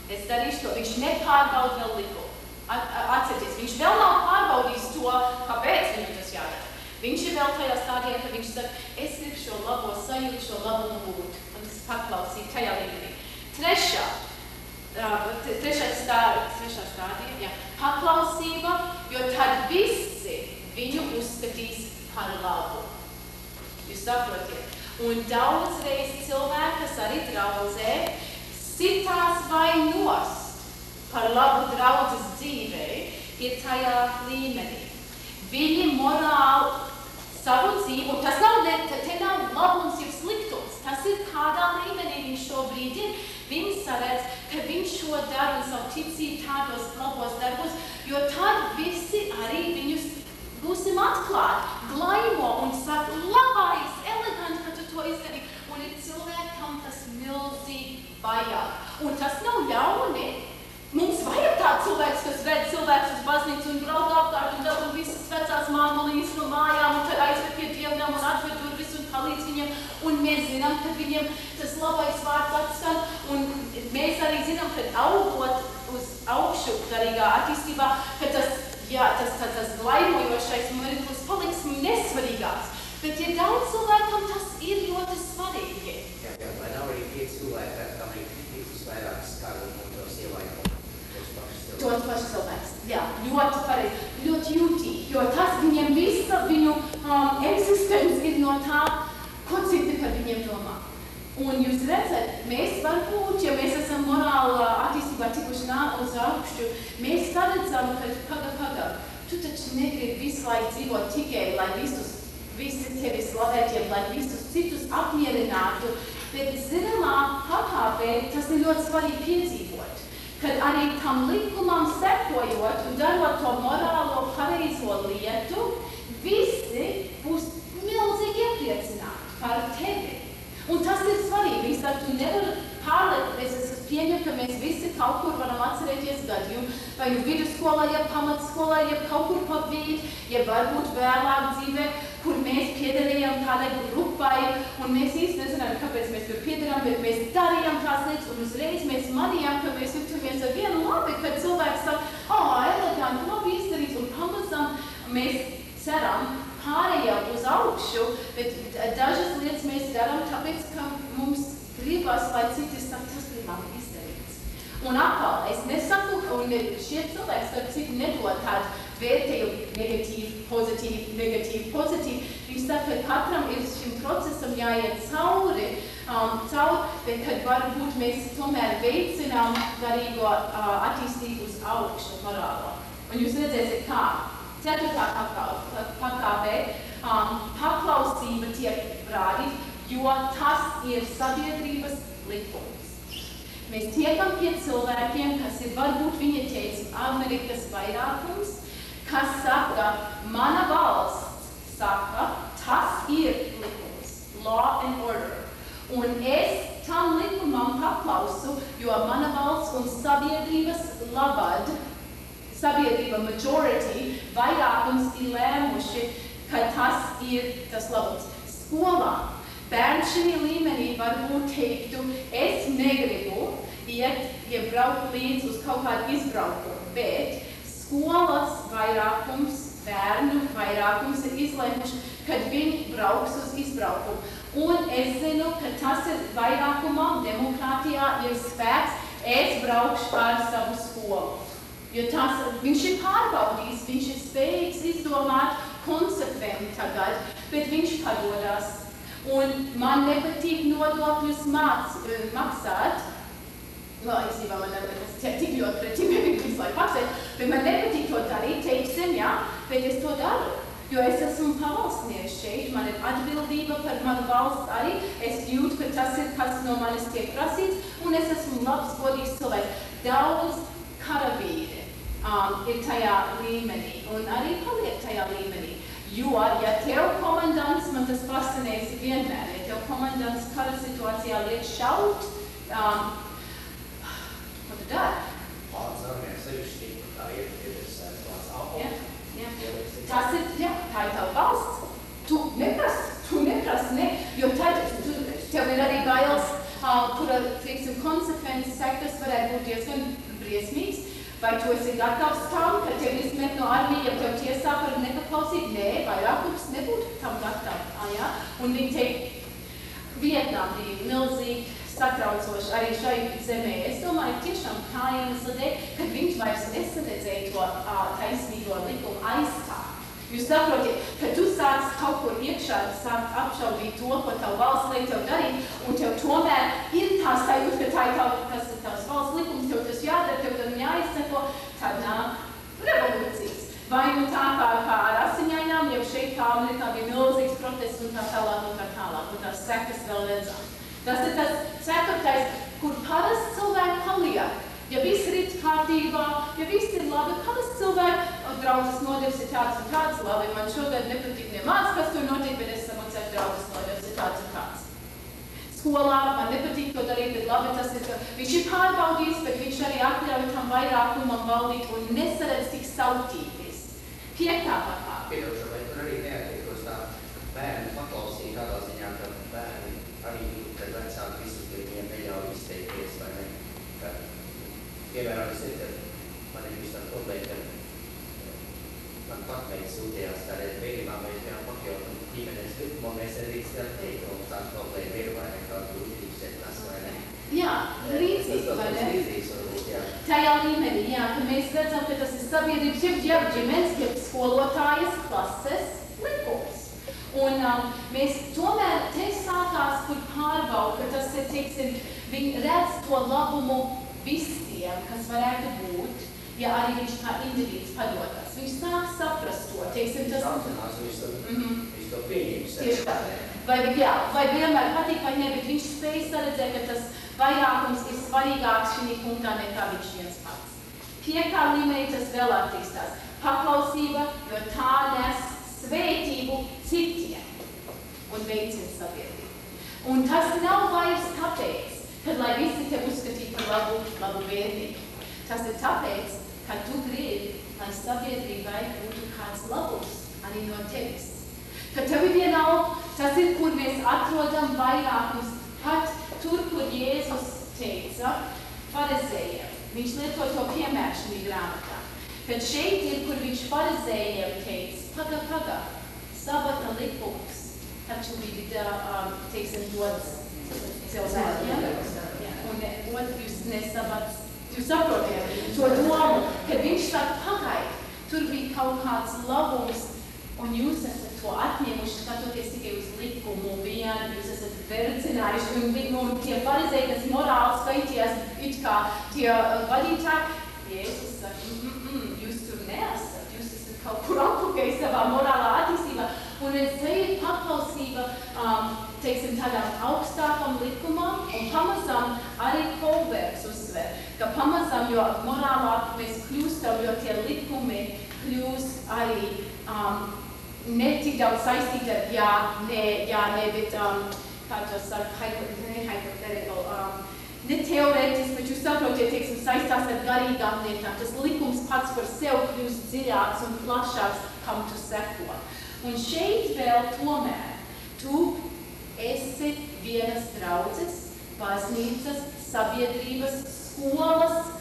Es darīšu to. Viņš nepārbaud vēl likumu. Atcerieties, viņš vēl nav pārbaudījis to, kāpēc viņam tas jādara. Viņš ir vēl tajā stādījā, ka viņš saka, es gribu šo labo sajūtu, šo labumu gūt. Un es paklausīju tajā līmenī. Trešā stādījā, jā, paklausība, jo tad visi viņu uzskatīs par labu. Jūs saprotiet? Un daudzreiz cilvēki, kas arī draudzē, sitās vai nost par labu draudzes dzīvei, ir tajā līmenī. Viņi morāli savu dzīvi, un tas nav, te nav labums, jau sliktums. Tas ir kādā līmenī viņš šobrīd ir. Viņi saredz, ka viņš šo dara un savu ticību tādos labos darbos, jo tad visi arī viņus būsim atklāti, glaimo un saka, labais, eleganti, ka tu to izdarīji. Un ir cilvēkam tas milzīgi vajag. Un tas nav ļauni. Mums vajag tādu cilvēku, kas ved cilvēkus uz baznīcu un brauc apkārt un dabū visas vecās māmulīnes no mājām un tad aizved pie dievnām un atved durvis un palīdz viņiem. Un mēs zinām, ka viņiem tas labais vārds atskan un mēs arī zinām, ka augot uz augšu garīgā attīstībā, ka tas glaimojošais mirklis paliks nesvarīgāks. Bet ja daudz cilvēkam tas ir ļoti svarīgi. Jā, lai nav arī 5 cilvēki, kam ir 5 vairāk skaru un tos ievaino. Tos paši cilvēks. Jā, ļoti pareizi, ļoti jūtīgi, jo tas viņiem visa viņu eksistence ir no tā, ko citi par viņiem domā. Un jūs redzat, mēs varbūt, ja mēs esam morāli attīstībā tikuši uz augšu, mēs saredzam, ka paga, tu taču negribi visu laiku dzīvot tikai, lai visi tevi slavētu, lai visus citus apmierinātu, bet zināmā pakāpē tas ir ļoti svarīgi piedzīvot. Kad arī tam likumam sekojot un darot to morālo pareizo lietu, visi būs milzīgi iepriecināti par tevi. Un tas ir svarīgi. Viņš saka, tu nevari pārliekties, es pieņemu, ka mēs visi kaut kur varam atcerēties gadījumu, vai nu vidusskolā, ja pamatskolā, ja kaut kur pa vidu, ja varbūt vēlāk dzīvē, kur mēs piederējām tādai grupai, un mēs īsti nezinām, kāpēc mēs tur piederām, bet mēs darījām tās lietas, un uzreiz mēs manījām, ka mēs jūtamies ar vienu labi, kad cilvēks saka, eleganti, labi izdarīts, un pamazām mēs ceram pārējām uz augšu, bet dažas lietas mēs darām, tāpēc, ka mums gribas, lai citi saka, tas ir labi izdarīts. Un atkal, es nesaku, un šie cilvēki, kad citi nedod tādu vērtējumu negatīvi, pozitīvi. Viņš saka, ka katram ir šim procesam jāiet cauri, bet kad varbūt mēs tomēr veicinām garīgo attīstību uz augšu morālo. Un jūs redzēsiet, kā. 4. pakāpē paklausība tiek rādīta, jo tas ir sabiedrības likums. Mēs tiekam pie cilvēkiem, kas ir varbūt viņa teica Amerikas vairākums, kas saka, mana valsts saka, tas ir likums, law and order. Un es tam likumam paklausu, jo mana valsts un sabiedrības labad, sabiedrība majority, vairākums ir lēmuši, ka tas ir tas labums skolā. bērns šī līmenī varbūt teiktu, es negribu braukt līdz uz kaut kādu izbraukumu, bet skolas vairākums, bērnu vairākums ir izlēmuši, kad viņi brauks uz izbraukumu. Un es zinu, ka tas ir vairākumam, demokrātijā ir spēks, es braukšu ar savu skolu. Jo viņš ir pārbaudījis, viņš ir spējīgs izdomāt konsekventi tagad, bet viņš padodas. Un man nepatīk nodokļus maksāt. Īstenībā man nepatīk tik ļoti pret ģimeni visu laiku maksāt, bet man nepatīk to darīt, teiksim, jā, bet es to daru. Jo es esmu pavalstnieks šeit, man ir atbildība par manu valsts arī, es jūtu, ka tas ir, kas no manis tiek prasīts, un es esmu labs, godīgs cilvēks. Daudz karavīri ir tajā līmenī, un arī paliek tajā līmenī. Jo, ja tev komandants, man tas fascinēs vienmēr, ja tev komandants kara situācijā liek šaut, ko tu dari? Tas ir, jā, tā ir tava valsts. Tu neprasi, ne, jo tad tev ir arī bailes, kura, teiksim, konsekvences sekas varētu būt diezgan briesmīgs. Vai tu esi gatavs tam, ka tev izmet no armija, ja tev tiesā par nepaklausīt? Nē, vairākums nebūtu tam gatavi. Ja? Un viņi teikt, Vietnām bija milzīgi satraucoši arī šai zemē. Es domāju, tiešām kā iemesla dēļ, kad viņš vairs nesanedzēja to taisnīgo likumu aizstāt. Jūs saprotiet, ka tu sāc kaut kur iekšā, sāc apšaubīt to, ko tavu valsts liek tev darīt, un tev tomēr ir tā sajūta, ka tas ir tavs valsts likums, tev tas jādara, tev tam jāizseko, tad nāk revolūcijas. Vai nu tā kā ar asiņainām, jau šeit kā Amerikā bija milzīgs protests un tā tālāk, un tās sekas vēl redzām. Tas ir tas ceturtais, kur parasti cilvēki paliek. Ja viss ir kārtībā, ja viss ir labi, parasti cilvēki draudzes nodevs ir tāds un tāds, labi, man šogad nepatīk nemāc, kas tur notiek, bet es samacēju draudzes nodevs ir tāds un tāds. Skolā man nepatīk to darīt, bet labi, tas ir, viņš ir pārbaudījis, bet viņš arī atļauj tam vairākumam valdīt un nesaredz tik sautīties. Piektā pakāpe. Piedošana, vai tur arī neattiekos tā bērnu paklausīt tādā ziņā, ka bērni arī jūt, ka vecāki visus viņiem neļauj izteikties, vai ne? Piemēram, es ir, man ir visu tādu problēmu, ka man patmeitas sūtījās tādēļ bērnībā, mēs bijām pakļaut ģimenes likumā, mēs arī teikt, un tāda problēma ir vai ne, kādu uzņības setnās vai ne. Jā, līdzīgi, vai ne? Līdzīgs varbūt, jā. Tajā līmenī, jā, ka mēs redzam, ka tas ir sabiedrības, jeb ģimenes, jeb skolotājas klases likums. Un mēs tomēr te sākās, kur pārbauda, ka tas ir, teiksim, viņi redz to labumu visiem, kas varētu būt, ja arī viņš kā indivīds padodas. Viņš sāk saprast to, teiksim, tas... Viņš to pieņems. Tieši tā. Vai vienmēr patīk vai ne, bet viņš spēj saredzēt, ka tas vairākums ir svarīgāks šī punktā nekā viņš viens pats. Piektā līmenī tas vēl attīstās. Paklausība, jo tā nes svētību citiem un veicina sabiedrību. Un tas nav vairs tāpēc, kad lai visi te uzskatītu par labu bērnību. Tas ir tāpēc, ka tu gribi, lai sabiedrībai būtu kāds labums arī no tevis. Ka tev ir vienalga, tas ir, kur mēs atrodam vairākums, pat tur, kur Jēzus teica farizējiem. Viņš lieto to piemēru šī grāmatā. Kad šeit ir, kur viņš farizējiem teica, paga, sabata likums, taču bija, teiksim, dots cilvēkiem, un jūs nesabats, jūs saprotiet to domu, kad viņš saka, pagaid, tur bija kaut kāds labums, un jūs esat to atņēmuši, skatoties tikai uz likumu vien, jūs esat verdzinājuši, un tie farizēji, kas morāli skaitījās, it kā tie vadītāji, Jēzus saka, jūs tur neesat, jūs esat kaut kur atpakaļ savā morālā attīstībā, un es te ir paklausība, teiksim, tādām augstākam likumam, un pamazām arī Kolbergs uzsver, ka pamazām, jo morālāk mēs kļūstam, jo tie likumi kļūst arī ne tik daudz saistīti ar jā, nē, bet, kā to saka, ne teorētiski, bet jūs saprotiet, teiksim, saistās ar garīgām lietām. Tas likums pats par sevi kļūst dziļāks un plašāks, kam tu seko. Un šeit vēl tomēr tu esi vienas draudzes, baznīcas, sabiedrības, skolas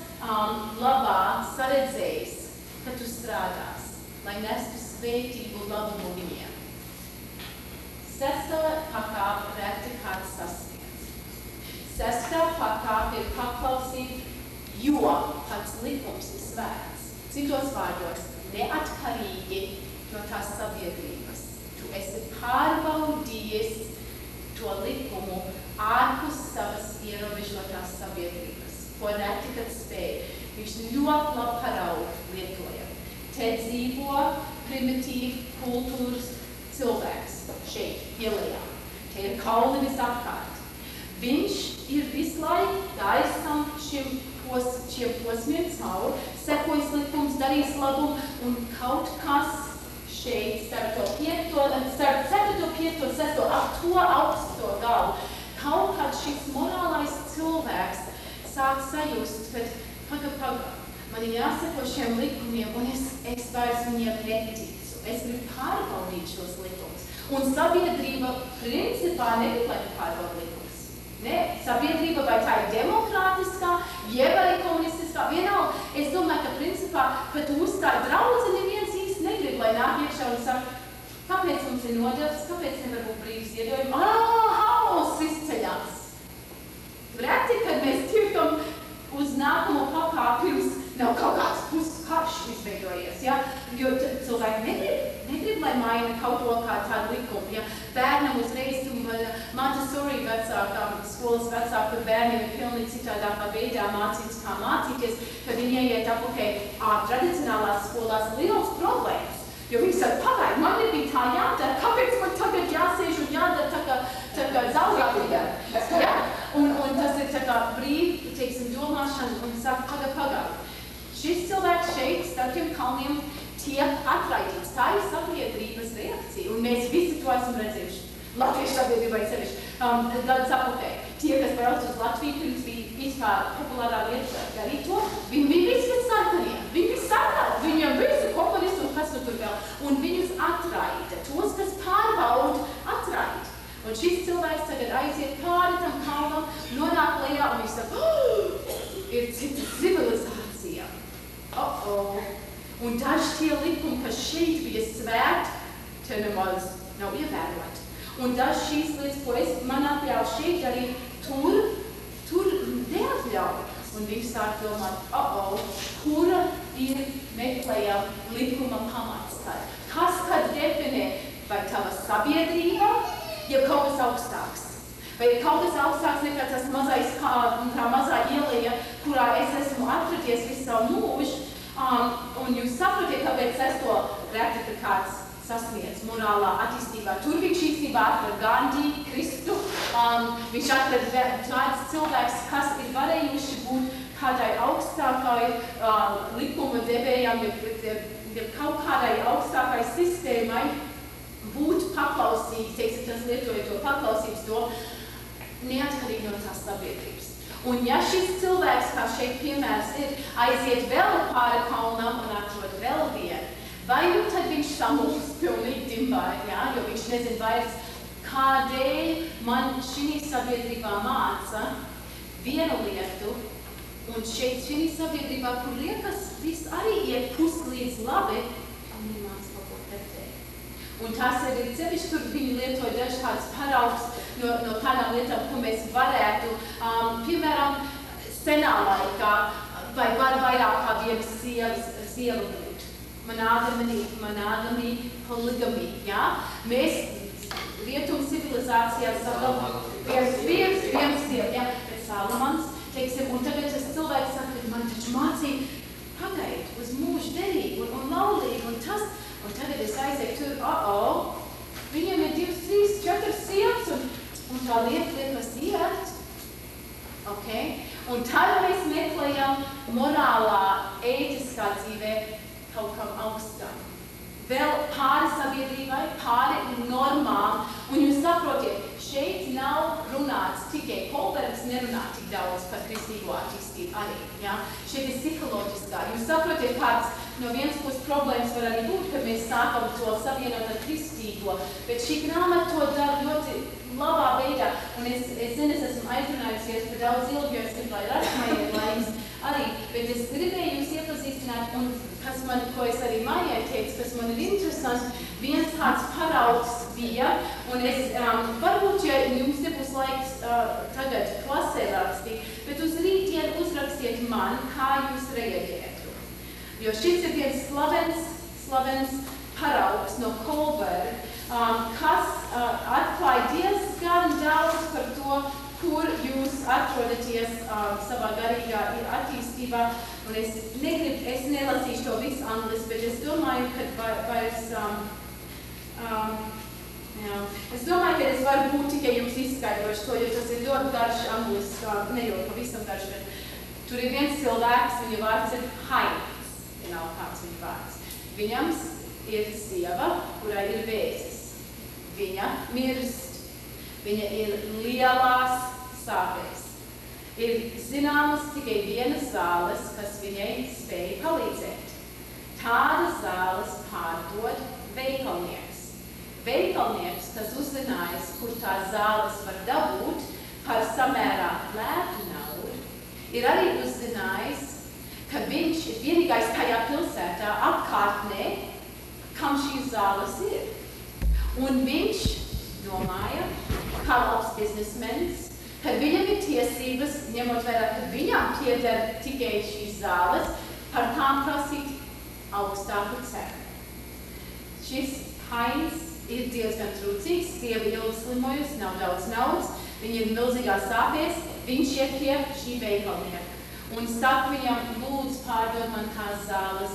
labā saredzējis, ka tu strādās, lai nestu svētību labumu viņiem. 6. pakāpe reti kāds sasniedz. 6. pakāpe ir paklausība, jo pats likums ir svēts. Citos vārdos, neatkarīgi no tās sabiedrības. Tu esi pārbaudījis to likumu ārpus savas ierobežotās sabiedrības, ko reti kad spēj. Viņš ļoti labi paraugu lietoja. Te dzīvo primitīvi kultūras cilvēks šeit, ielējā. Te ir kauli visapkārt. Viņš ir visu laiku gaisam šiem posmiem cauri, sekojas likums, darīs labumu, un kaut kas šeit starp 4., 5., 6. ap to augsto galu. Kaut kāds šis morālais cilvēks sāk sajust, ka man ir jāseko šiem likumiem, un es vairs viņiem neticu. Es gribu pārbaudīt šos likumus. Un sabiedrība principā negrib, lai pārbauda likumus. Ne, sabiedrība vai tā ir demokrātiskā, jeb arī komunistiskā, vienalga. Es domāju, ka principā, ka tu uzstāj draudzi, neviens īsti negrib, lai nāk iekšā un saka, kāpēc mums ir nodevs, kāpēc nevar būt brīvs iedojumi? Haus izceļās. Reti, kad mēs tiekam uz nākamo pakāpi, pirms nav kaut kāds puskarš izveidojies, ja? Jo cilvēki negrib, lai maina kaut ko kā tādu likumu, ja? Bērnam uzreiz, Montessori vecākām, skolas vecāku bērniem ir pilnīgi citādākā veidā mācīts, kā mācīties, kad viņi ieiet apakaļ tradicionālās skolās liels problēmas. Jo viņi saka, pagaid, man nebija tā jādara, kāpēc man tagad jāsēž un jādara tā kā zaudātīgā. Ja? Un tas ir tā kā brīvi, teiksim, domāšana un saka, pagaid. Šis cilvēks šeit, starp tiem kalniem, tiek atraidīts. Tā ir sabiedrības reakcija, un mēs visi to esam redzējuši. Latviešu sabiedrībai sevišķi. Tad saka, tie, kas brauc uz Latviju, pirms bija vispār populārā lieta darīt to, viņi visi ir sarkanie. Viņi visi sarkani, viņiem visi komunisti un kas tur vēl. Un viņus atraida. Tos, kas pārbauda, atraida. Un šis cilvēks tagad aiziet pāri tam kalnam, nonāk lejā un viņš saka, ir cita civilizācija. Un daži tie likumi, kas šeit bija svēti, te nemaz nav ievēroti. Un daži šīs lietas, ko man atļauj šeit darīt, tur neatļauj. Un viņš sāk domāt, kura ir meklējama likuma pamats? Kas tad definē, vai tava sabiedrība, ja kaut kas augstāks? Vai ir kaut kas augstāks nekā tas mazais, tā mazā ieleja, kurā es esmu atradies visu savu mūžu, un jūs saprotiet, kāpēc es to reti kāds sasniedz morālā attīstībā. Tur viņš īstenībā atrada Gandhi, Kristu, viņš atrada tāds cilvēks, kas ir varējuši būt kādai augstākai likuma devējām, ja kaut kādai augstākai sistēmai būt paklausīgi, teiksim, tas lietoja to paklausības domu, neatkarīgi no tās sabiedrības. Un ja šis cilvēks, kā šeit piemērs ir, aiziet vēl pāri kalnam un atrod vēl vienu, vai nu tad viņš samulst pilnīgi dimbā, ja? Jo viņš nezin vairs, kādēļ man šī sabiedrībā māca vienu lietu, un šeit šī sabiedrībā, kur liekas, viss arī iet puslīdz labi, viņi māca kaut ko pretēji. Un tas ir cevišķi, tur viņi lietoja dažādas paraugs no tādām lietām, ko mēs varētu, piemēram, senā laikā, vai var vairāk kā viena sieva būt. Monogami, poligami, ja? Mēs rietumu civilizācijā savam viens sieva, ja? Bet Salomons, teiksim, un tagad tas cilvēks saka, man taču mācīja, pagaid, uz mūžu derīgu un laulīgu un tas, un tagad es aizēju tur, viņiem ir 2, 3, 4 sievas, un tā lieta liekas iet. Okay? Un tad mēs meklējam morālā, ētiskā dzīvē kaut kam augstam. Vēl pāri sabiedrībai, pāri normām, un jūs saprotiet, šeit nav runāts tikai, Kolbergs nerunā tik daudz par kristīgo attīstību arī, ja? Šeit ir psiholoģiskā. Jūs saprotiet, kāds no vienas puses problēmas var arī būt, kad mēs sākam to savienot ar kristīgo, bet šī grāmata to dara ļoti labā veidā, un es zinu, es esmu aizrunājusies par daudz ilgi, jo es gribu, lai Rasmai ir laiks arī, bet es gribēju jūs iepazīstināt, un ko es arī Maijai teicu, kas man ir interesants, viens tāds paraugs bija, un es, varbūt, ja jums nebūs laiks tagad klasē rakstīt, bet uz rītdien uzrakstiet man, kā jūs reaģētu. Jo šis ir viens slavens paraugs no Kolberga, kas atklāja diezgan daudz par to, kur jūs atrodaties savā garīgā attīstībā. Un es nelasīšu to visu angliski, bet es domāju, ka es varu būt tikai jums izskaidrošu to, jo tas ir ļoti garš angliski, ne jau pavisam garš, bet tur ir viens cilvēks, viņa vārds ir Heinz, ja nav kāds viņa vārds. Viņam ir sieva, kurai ir vēzis. Viņa mirst, viņa ir lielās sāpēs. Ir zināmas tikai vienas zāles, kas viņai spēja palīdzēt. Tādas zāles pārdod veikalnieks. Veikalnieks, kas uzzinājas, kur tās zāles var dabūt par samērā lētu naudu, ir arī uzzinājis, ka viņš ir vienīgais tajā pilsētā apkārtnē, kam šīs zāles ir. Un viņš domāja, kā labs biznesmenis, kad viņam ir tiesības, ņemot vērā, ka viņam pieder tikai šīs zāles, par tām prasīt augstāku cenu. Šis Heinz ir diezgan trūcīgs, sieva ilgi slimojusi, nav daudz naudas, viņa ir milzīgās sāpēs, viņš iet pie šī veikalnieka. Un saka viņam, lūdzu pārdod man tās zāles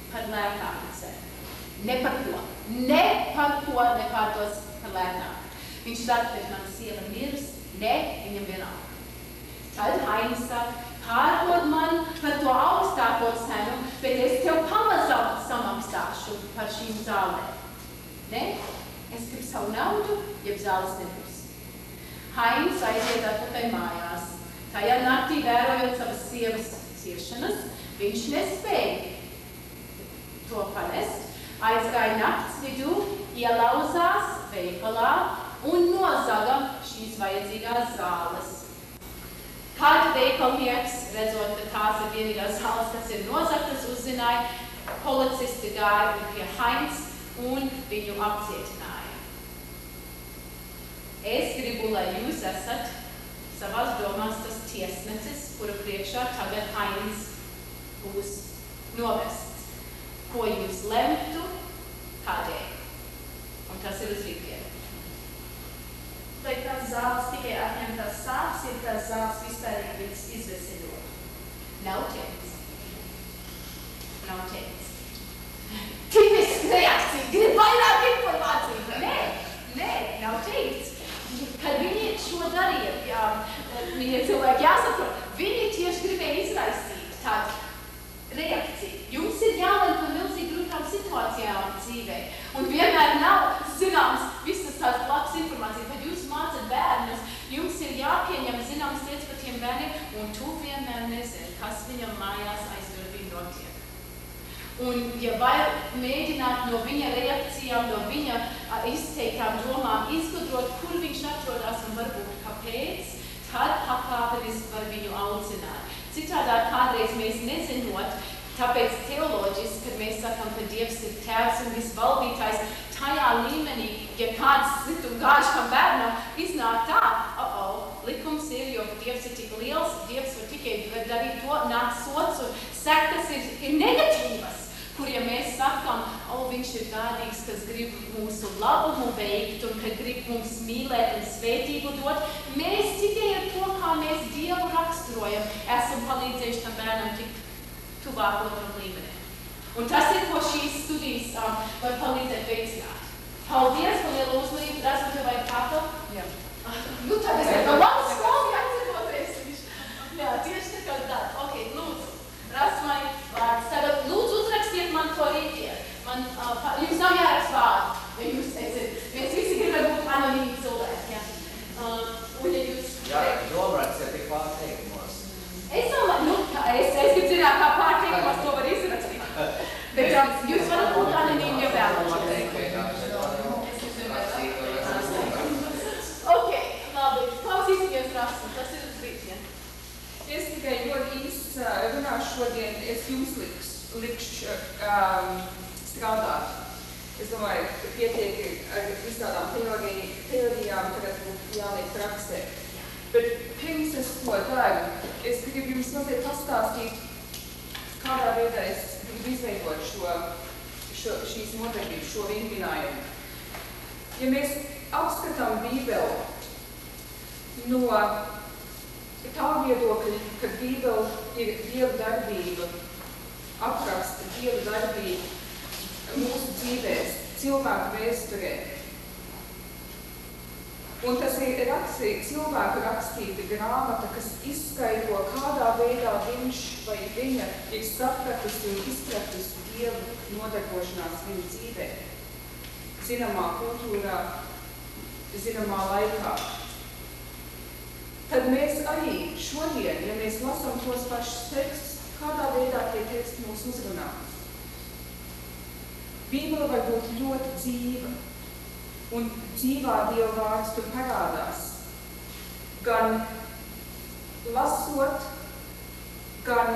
par lētāku cenu. Ne par ko nepārdos par lētāku. Viņš saka, ka man sieva mirs, ne, viņam vienalga. Tad Heinz saka, pārdod man par to augstāko cenu, bet es tev pamazām samaksāšu par šīm zālēm. Ne, es gribu savu naudu, jeb zāles nebūs. Heinz aiziet atpakaļ mājās. Tajā naktī vērojot savas sievas ciešanas, viņš nespēja to panest. Aizgāja nakts vidū, ielauzās veikalā un nozaga šīs vajadzīgās zāles. Kad veikalnieks, redzot, ka tās ir vienīgās zāles, kas ir nozagtas, uzzināja, policisti gāja pie Heinz un viņu apcietināja. Es gribu, lai jūs esat savās domās tas tiesnecis, kura priekšā tagad Heinz būs novests. Ko jūs lemtu, kādēļ. Un tas ir uz rītdienu. Vai tās zāles tikai atņemtās sāpes, ir tās zāles vispārīgi izveseļot? Nav teikts. Nav teikts. Tipiska reakcija, grib vairāk informāciju. Nē, nav teikts. Kad viņi šo darīja, viņi cilvēki jāsaprot, viņi tieši gribēja izraisīt tādu reakciju. Jums ir jālem par milzīgi grūtām situācijām dzīvē. Un vienmēr nav zināms visas tās blakus informācijas. Kad jūs mācat bērnus, jums ir jāpieņem zināmas lietas par tiem bērniem, un tu vienmēr nezini, kas viņam mājās aiz durvīm notiek. Un ja vajag mēģināt no viņa reakcijām, no viņa izteiktām domām izgudrot, kur viņš atrodas un varbūt kāpēc, tad pakāpeniski var viņu audzināt. Citādā kādreiz mēs nezinot, tāpēc teoloģiski, kad mēs sakam, ka Dievs ir tēvs un visvaldītājs, tajā līmenī, ja kāds sit un gāž kam bērnam, iznāk tā, likums ir, jo Dievs ir tik liels, Dievs var tikai darīt to, nāk sots un sekas ir negatīvas, kur ja mēs sakam, viņš ir tādīgs, kas grib mūsu labumu veikt un ka grib mums mīlēt un svētību dot, mēs tikai ar to, kā mēs Dievu raksturojam, esam palīdzējuši tam bērnam tikt tuvāk otram līmenī. Un tas ir, ko šīs studijas var palīdzēt veicināt. Paldies par lielu uzmanību. Rasmu, tev vajag kāpu? Jā. Nu, tad es tev labs skolu jāatceroties. Jā, tieši tā kā tā. Ok, lūdzu. Rasmai vārds. Tagad lūdzu uzrakstiet man to rītdien. Jums nav jārakst vārdu. Ja jūs esat, mēs visi gribam būt anonīmi cilvēki. Jā. Un ja jūs... Jā, domāts ir tik pārteikumos. Es domāju, es gribu zināt, kā pārteikumos to var izrakstīt. tas ir uz brīdien. Es tikai ļoti īsti runāšu šodien, es jums likšu strādāt. Es domāju, ka pietiek ar visādām teorijām, tagad būtu jāliek praksē. Bet pirms es to daru, es gribu jums mazliet pastāstīt, kādā veidā es gribu izveidot šīs nodarbības, šo vingrinājumu. Ja mēs apskatām Bībeli no tā viedokļa, ka Bībele ir Dieva darbība, apraksta Dieva darbība mūsu dzīvēs, cilvēku vēsturē. Un tas ir cilvēku rakstīta grāmata, kas izskaidro, kādā veidā viņš vai viņa ir sapratusi un izpratusi Dievu nodarbošanās viņa dzīvē. Zināmā kultūrā, zināmā laikā. Tad mēs arī šodien, ja mēs lasām tos pašus tekstus, kādā veidā tie teksti mūs uzrunā. Bībele var būt ļoti dzīva, un dzīvā Dieva vārds tur parādās. Gan lasot, gan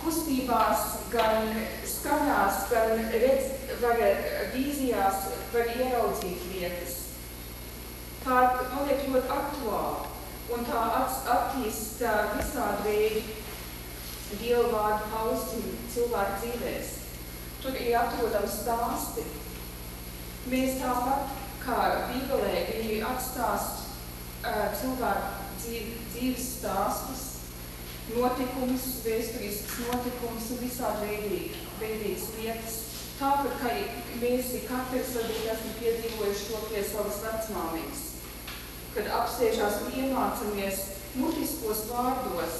kustībās, gan skanās, gan vīzijās var ieraudzīt lietas. Tā paliek ļoti aktuāla, un tā attīst visādi veidi Dieva vārdu pausti cilvēku dzīvēs. Tur ir atrodami stāsti. Mēs tāpat, kā Bībelē, viņi atstāst cilvēku dzīves stāstus, notikumus, vēsturiskus notikumus un visādi veidīgas lietas. Tāpat, kā mēs katrs varbūt esam piedzīvojuši to pie savas vecmāmītes, kad apsēžās un iemācamies mutiskos vārdos,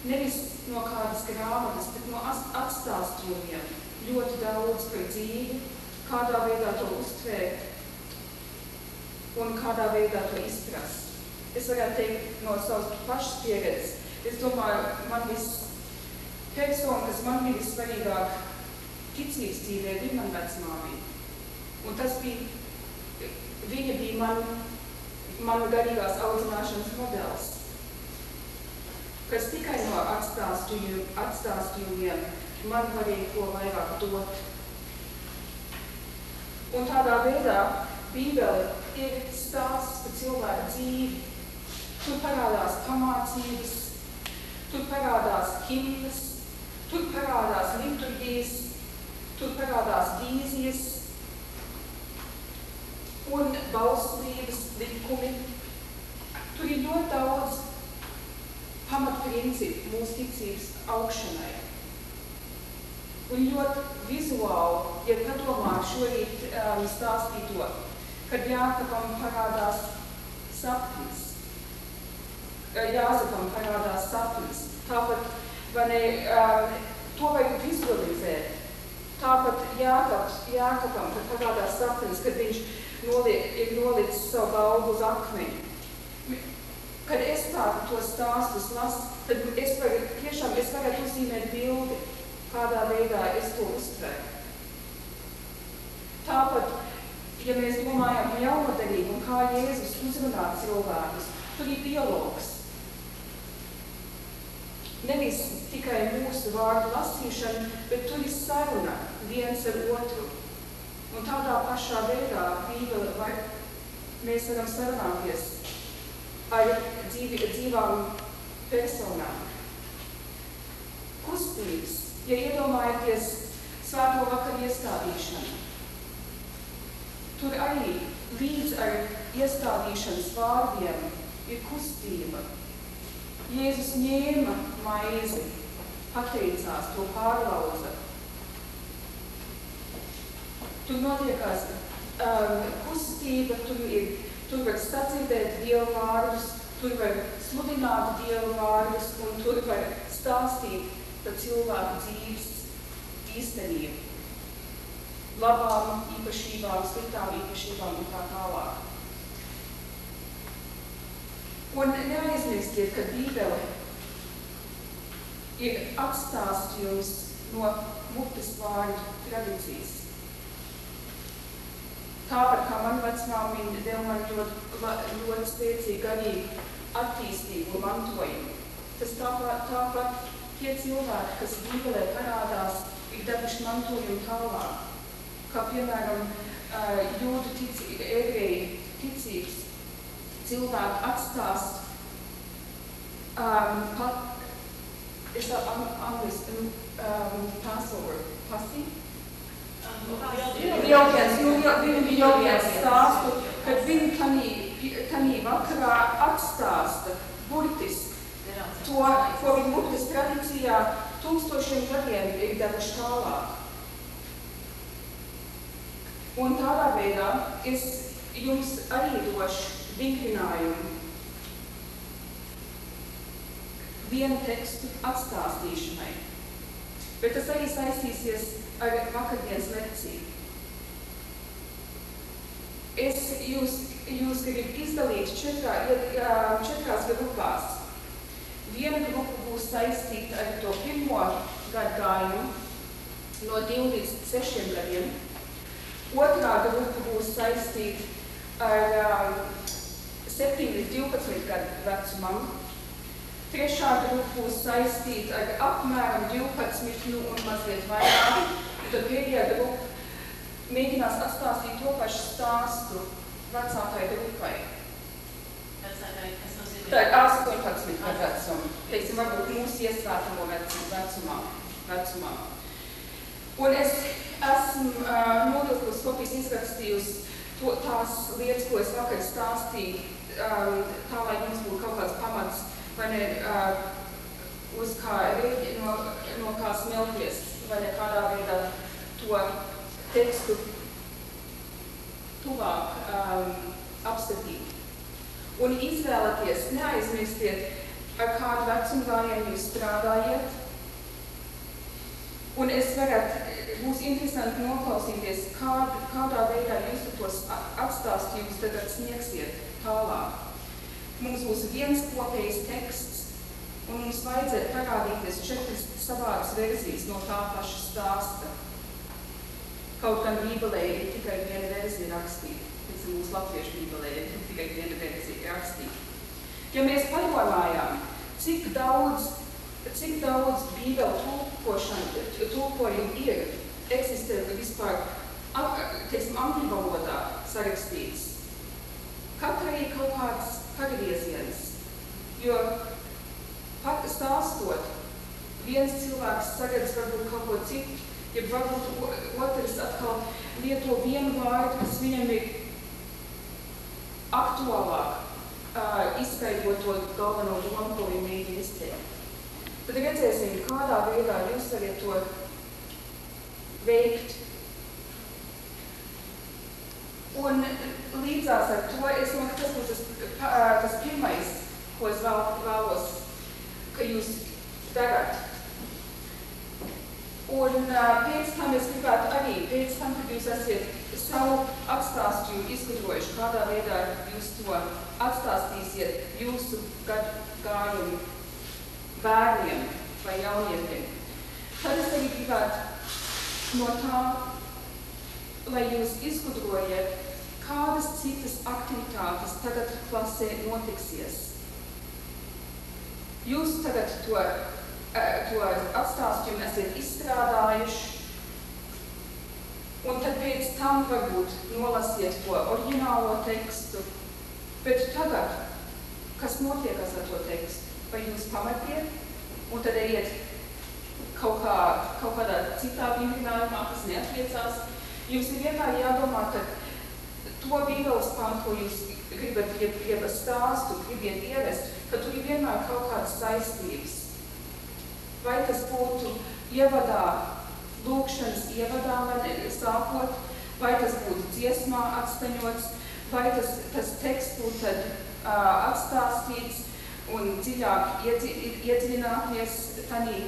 nevis no kādas grāmatas, bet no atstāstījumiem ļoti daudz par dzīvi, kādā veidā to uztvērt un kādā veidā to izprast. Es varētu teikt no savas pašas pieredzes. Es domāju, persona, kas man bija svarīgāk ticības dzīvē, bija man vecmāmīte. Un tas bija, viņa bija man garīgās audzināšanas modelis, kas tikai no atstāstījumiem man varēja ko vairāk dot. Un tādā veidā Bībele ir stāsts par cilvēku dzīvi. Tur parādās pamācības, tur parādās himnas, tur parādās liturģijas, tur parādās vīzijas un bauslības likumi. Tur ir ļoti daudz pamatprincipi mūsu ticības augšanai. Un ļoti vizuāli, ja padomā šorīt stāstīto, kad Jākapam parādās sapnis. Jāzepam parādās sapnis. Tāpat, to vajag vizualizēt. Tāpat Jākapam, kad parādās sapnis, kad viņš ir nolicis savu galvu uz akmeņu. Kad es tādu to stāstus lasu, tad es varētu uzzīmēt bildi, kādā veidā es to uztveru. Tāpat, ja mēs domājam par jaunodarību un kā Jēzus uzrunā cilvēkus, tur ir dialogs. Nevis tikai mūsu vārdu lasīšana, bet tur ir saruna viens ar otru. Un tādā pašā veidā Bībele mēs varam sarunāties ar dzīvām personām. Kustības, ja iedomājaties svēto vakaru iestādīšanu, tur arī līdz ar iestādīšanas vārdiem ir kustība. Jēzus ņēma maizi, pateicās, to pārlauza. Tur notiekās kustība, tur var sadzirdēt Dieva vārdus, tur var sludināt Dieva vārdus un tur var stāstīt par cilvēku dzīves īstenību. Labām īpašībām, sliktām īpašībām un tā tālāk. Un neaizmirstiet, ka Bībele ir atstāstījums no mutes vārdu tradīcijas. tāpat kā man vecmāmiņa deva man ļoti spēcīgi garīgi attīstību mantojumu. Tas tāpat tie cilvēki, kas Bībelē parādās, ir devuši mantojumu tālāk. Kā piemēram, jūdu ebreji ticības cilvēki atstāst Passover, pasti? Lieldienas stāstu, kad viņi tanī vakarā atstāsta burtiski to, ko viņi burtis tradīcijā 1000 gadiem ir devuši tālāk. Un tādā veidā es jums arī došu vingrinājumu vienu tekstu atstāstīšanai, bet tas arī saistīsies ar vakardienas lekciju. Es jūs gribu izdalīt četrās grupās. Viena grupa būs saistīta ar to pirmo gadgājumu no 2 līdz 6 gadiem. Otrā grupa būs saistīta ar 7 līdz 12 gadu vecumam. Trešā grupa būs saistīta ar apmēram 12 un mazliet vairāk. Tad pēdējā grupa mēģinās atstāstīt to pašu stāstu vecākai grupai. Tā ir 18 gadu vecuma. Teiksim, varbūt mūsu iesvētamo vecumā. Un es esmu nodokļos kopijas izrakstījusi tās lietas, ko es vakar stāstīju, tā, lai jums būtu kaut kāds pamats, vai ne, uz kā no kā smelties, vai ne kādā veidā to tekstu tuvāk apskatīt. Un izvēlaties, neaizmirstiet, ar kādu vecumu gājienu jūs strādājat. Un būs interesanti noklausīties, kādā veidā jūs tos atstāstījumus tagad sniegsiet tālāk. Mums būs viens kopējs teksts, un mums vajadzētu parādīties 4 savādas versijas no tā paša stāsta. Kaut gan Bībelē ir tikai viena versija rakstīta. Mūsu latviešu Bībelē ir tikai viena versija rakstīta. Ja mēs padomājām, cik daudz Bībele tulkojumu eksistē vispār, teiksim, angļu valodā sarakstīts, katrai ir kaut kāds pagrieziens, jo pat stāstot, viens cilvēks saredz varbūt kaut ko citu, ja varbūt otrs atkal lieto vienu vārdu, kas viņam ir aktuālāk izskaidrot to galveno domu, ko viņi mēģina izteikt. Tad redzēsim, kādā veidā jūs varat to veikt. Un līdzās ar to, es domāju, ka tas būs tas pirmais, ko es vēlos, ka jūs darat. Un pēc tam es gribētu arī, pēc tam, kad jūs esat savu atstāstījumu izgudrojuši, kādā veidā jūs to atstāstīsiet jūsu gājumu bērniem vai jaunietiem. Tad es arī gribētu no tā, lai jūs izgudrojat, kādas citas aktivitātes tagad klasē notiksies. Jūs tagad to atstāstījumu esat izstrādājuši, un tad pēc tam varbūt nolasiet to oriģinālo tekstu, bet tagad, kas notiekās ar to tekstu, vai jūs pamatiet, un tad ejiet kaut kādā citā vingrinājumā, kas neattiecās. Jums ir vienmēr jādomā, ka to Bībeles pantu, ko jūs gribat, jeb stāstu, gribiet ievest, ka tur ir vienmēr kaut kādas saistības. Vai tas būtu ievadā, lūkšanas ievadā, sākot, vai tas būtu dziesmā atstaņots, vai tas teksts būtu tad atstāstīts un dziļāk iedziļināties tanī.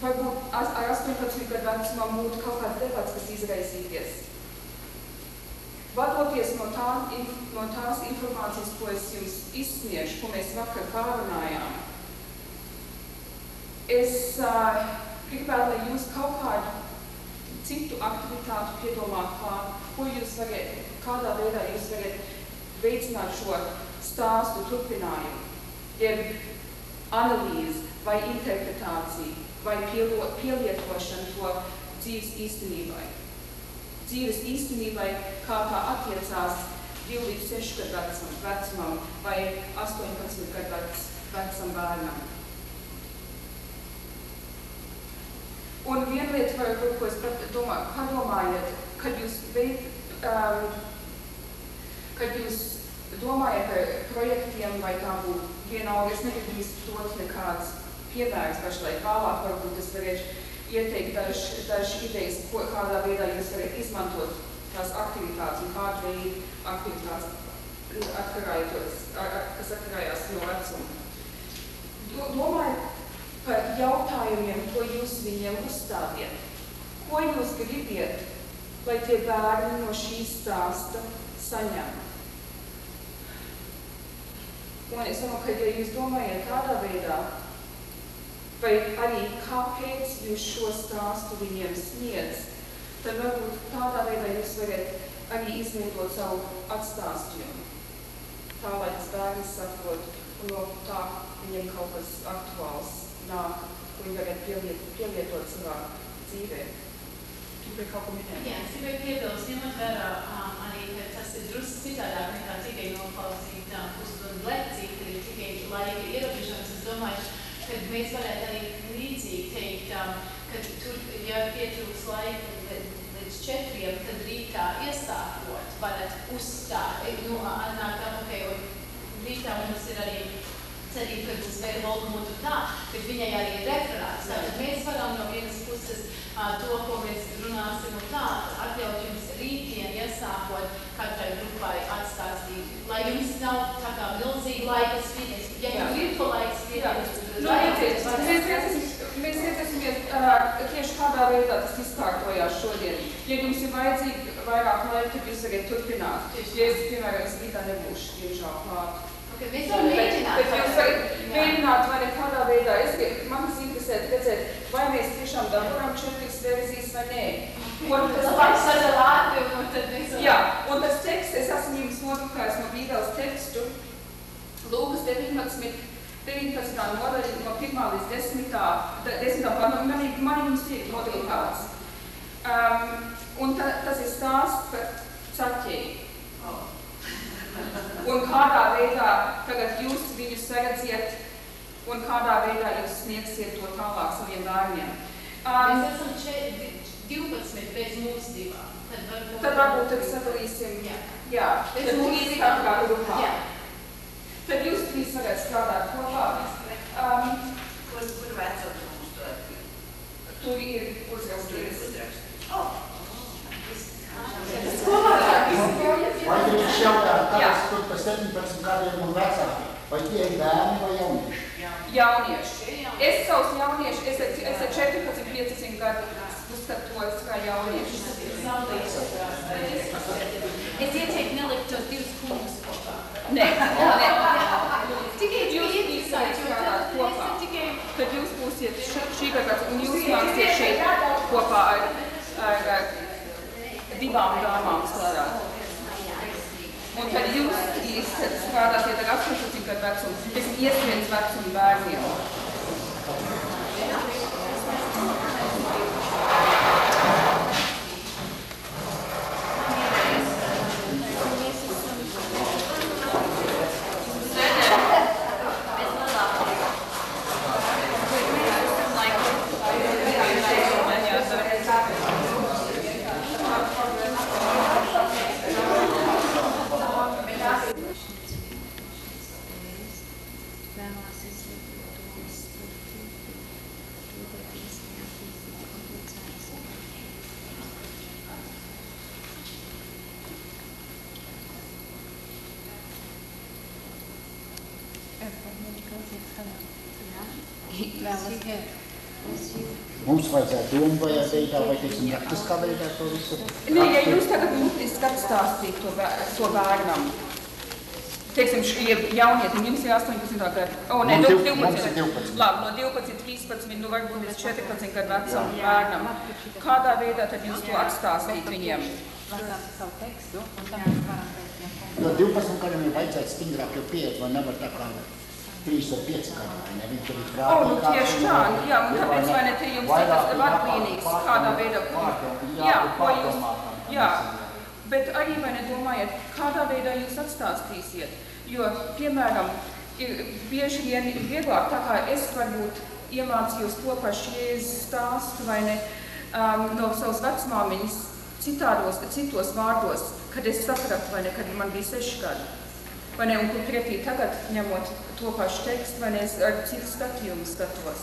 Varbūt ar 18 gadu vecumam būtu kaut kāds debats, kas izraisīties. Vadoties no tās informācijas, ko es jums izsniegšu, ko mēs vakar pārunājām, es gribētu, lai jūs kaut kādu citu aktivitātu piedomāt klāt, ko jūs varat kādā veidā jūs varat veicināt šo stāstu turpinājumu, jeb analīzi vai interpretāciju vai pielietošanu to dzīves īstenībai. Dzīves īstenībai, kā tā attiecās 2 līdz 6 gadu vecumam vai 18 gadu vecam bērnam. Un viena lieta, varbūt, ko es padomājiet, kad jūs domājat par projektiem vai tā būtu vienalga, es negribu dot nekāds piemērs pašlaik, vēlāk varbūt es varēšu ieteikt dažas idejas, kādā veidā jūs varat izmantot tās aktivitātes un kādu veidu aktivitātes, kas atkarājās no vecuma. Domājiet par jautājumiem, ko jūs viņiem uzstādiet. Ko jūs gribiet, lai tie bērni no šī stāsta saņem? Un es domāju, ka ja jūs domājat tādā veidā, vai arī kāpēc jūs šo stāstu viņiem sniedz, tad varbūt tādā veidā jūs varat arī izveidot savu atstāstījumu. Tā, lai tas bērns saprot, un no tā viņiem kaut kas aktuāls nāk, ko viņi varētu pielietot savā dzīvē. Tu gribēji kaut ko minēt? Jā, es gribēju piebilst, ņemot vērā arī, ka tas ir drusku citādāk nekā tikai noklausīt pusstundu lekciju, kad ir tikai laika ierobežojums. Es domāju, ka mēs varētu arī līdzīgi teikt, ka tur, ja pietrūks laika līdz 4, tad rītā iesākot, varat uzstāt, atnākt apakaļ, un rītā mums ir arī cerība, ka būs vēl volumūtu tā, bet viņai arī ir referāts. Tātad mēs varam no vienas puses to, ko mēs runāsim, un tā atļaut jums rītdien iesākot katrai grupai atstāstīt, lai jums nav tā kā milzīgi laika spiediens. Ja jums ir to laika spiediens, mēs ietesimies tieši kādā veidā tas izkārtojās šodien. Ja jums ir vajadzīgi vairāk laika, tad jūs varat turpināt. Ja es, piemēram, rītā nebūšu tiešām klāt. Mēs varam mēģināt. Bet jūs varat mēģināt vai nekādā veidā. Man tas interesē redzēt, vai mēs tiešām dabūram 4 versijas vai nē. Jā, un tas teksts, es esmu jums nodrukājis no Bībeles tekstu, Lūkas 19. nodaļa no 1. līdz 10. Man jums ir nodrukāts. Un tas ir stāsts par Caķeju. Un kādā veidā tagad jūs viņus saredziet un kādā veidā jūs sniegsiet to tālāk saviem bērniem. Mēs esam 12 pēc mūsu divām. Tad varbūt tad sadalīsim, jā, tad mūsu katrā grupā. Tad jūs 3 varat strādāt kopā. Kur vecums mums to atbīd? Tur ir uzrakstīts. Vai jūs jautājat, kāds tur par 17 gadiem un vecāki? Vai tie ir bērni vai jaunieši? Jaunieši. Es savus jaunieši, es ar 14-15 gadu uzskatu tos kā jaunieši. Es ieteiktu nelikt tos 2 kungus kopā. Nē. Tikai jūs strādāt kopā. Tad jūs būsiet šī gada un jūs nāksiet šeit kopā ar 2 dāmām strādāt. Un tad jūs strādāsiet ar 18 gadu vecumu, tas ir iesviens vecumu bērniem. Mums vajadzētu domvajā veidā vai, teiksim, raktiskā veidā to visu? Nē, ja jūs tagad mutiski atstāstīt to bērnam, teiksim, jaunietim, jums ir 18 gadu. Nē, 12. Labi, no 12, 13, nu varbūt līdz 14 gadu vecam bērnam. Kādā veidā tad jūs to atstāstīt viņiem? lasām savu tekstu, un tad mēs varam pēc tiem punktiem. Jo 12 gadiem ir vajadzētu stingrāk, jo 5 vai nevar tā kā 3 vai 5 gadi, vai ne? Viņi tur ir prātīgi. Nu tieši tā, jā, un tāpēc vai ne te jums ir tas vadlīnijas, kādā veidā, ko jūs, jā, bet arī vai nedomājiet, kādā veidā jūs atstāstīsiet, jo, piemēram, ir bieži vien vieglāk, tā kā es varbūt iemācījos to pašu Jēzus stāstu, vai ne, no savas vecmāmiņas citos vārdos, kad es sapratu, vai ne, kad man bija 6 gadi. Vai ne, un kur pretī tagad, ņemot to pašu tekstu, vai ne, es ar citu skatījumu skatos.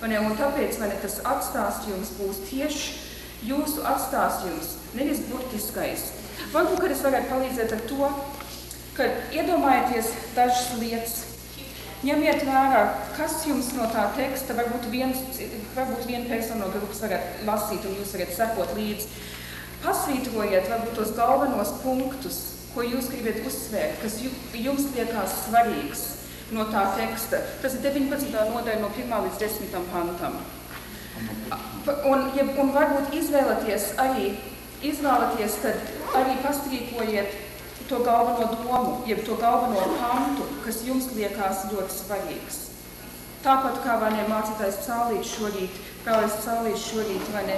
Vai ne, un tāpēc, vai ne, tas atstāstījums būs tieši jūsu atstāstījums, nevis burtiskais. Varbūt, kad es varētu palīdzēt ar to, ka iedomājieties dažas lietas, ņemiet vērā, kas jums no tā teksta, varbūt viena persona no grupas varētu lasīt un jūs varat sekot līdzi. Pasvītrojiet varbūt tos galvenos punktus, ko jūs gribat uzsvērt, kas jums liekas svarīgs no tā teksta. Tas ir 19. nodaļa no 1. līdz 10. pantam. Un varbūt izvēlaties, kad arī pastrīkojiet to galveno domu, jeb to galveno pantu, kas jums liekas ļoti svarīgs. Tāpat kā vai ne mācītājs Cālīts šorīt, Prāvis Cālīts šorīt, vai ne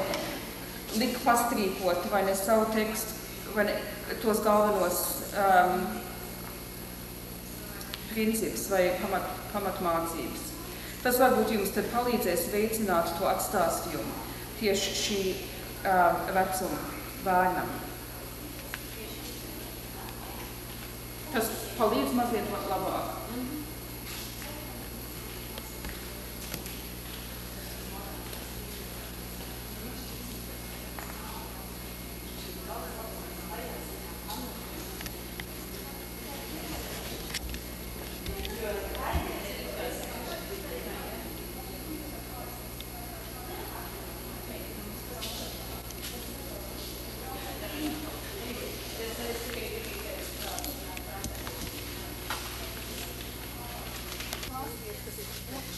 lika pastrīkot, vai ne savu tekstu, vai ne tos galvenos principus vai pamatmācības. Tas varbūt jums tad palīdzēs veicināt to atstāstījumu tieši šī vecuma bērnam. Tas palīdz mazliet labāk.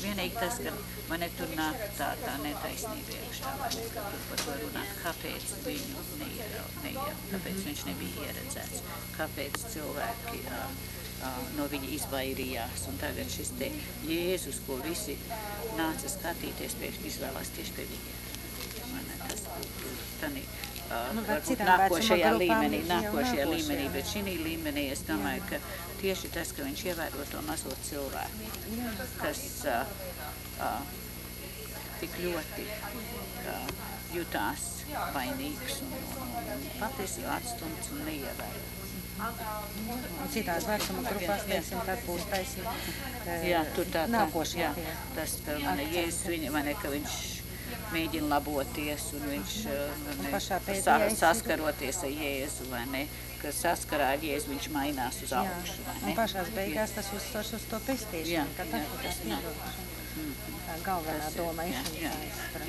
Vienīgi tas, ka man tur nāk tā netaisnība iekšā, vai ne, ka tur par to runāt, kāpēc viņu neierauga, kāpēc viņš nebija ieredzēts, kāpēc cilvēki no viņa izvairījās. Un tagad šis te Jēzus, ko visi nāca skatīties, pēkšņi izvēlās tieši pie viņiem. Tas būtu tanī. Varbūt nākošajā līmenī, bet šī līmenī es domāju, ka tieši tas, ka viņš ievēro to mazo cilvēku, kas tik ļoti jutās vainīgs un patiesībā atstumts un neievēro. Citās vecuma grupās, teiksim, tad būs taisnība nākošajā. Tas, ka Jēzus, ka viņš mēģina laboties un viņš saskaroties ar Jēzu, vai ne, ka saskarā ar Jēzu viņš mainās uz augšu, vai ne. Un pašās beigās tas uzstars uz to pestīšanu, ka tas nedošana. Tā galvenā doma ir.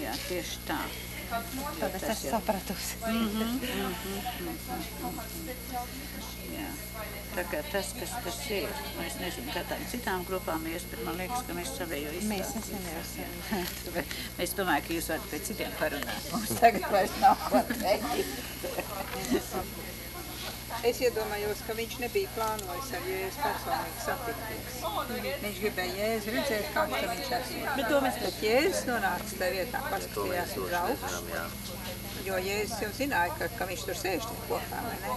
Jā, tieši tā. Tad es esmu sapratusi. Jā. Tā kā tas, kas tas ir, es nezinu, kā tādām citām grupām ies, bet man liekas, ka mēs savējo izstāstīt. Mēs esam jau. Es domāju, ka jūs varat pēc citiem parunāt. Mums tagad vairs nav ko teikt. Es iedomājos, ka viņš nebija plānojis ar Jēzu personīgi satikties. Viņš gribēja Jēzu redzēt, kāds ka viņš esmu. Bet Jēzus nonāca tajā vietā, paskatījās uz augšu. Jo Jēzus jau zināja, ka viņš tur sēž kopā, vai ne?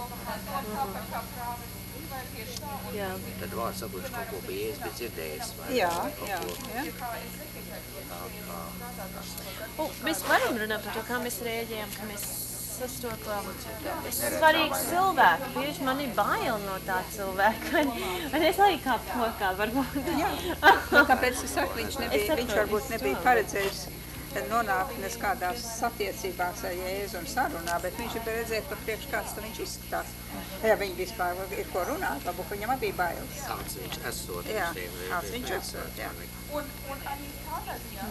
Jā. Tad vārds sabuši kaut ko bija Jēzus, bet dzirdējis, vai jā. Mēs varam runāt par to, kā mēs rēģējam, ka mēs sastopam svarīgs cilvēku. Bieži man ir bail no tā cilvēka. Un es arī kā plokā varbūt. Jā, tāpēc es saku, viņš varbūt nebija paredzējis nonākt nes kādās satiecībās ar Jēzu un sarunā, bet viņš ir redzēt par priekš, kāds viņš izskatās. Ja viņi vispār ir ko runāt, varbūt viņam arī bailes. Kāds viņš esot. Jā, kāds viņš esot, jā. Un arī tādā ziņā.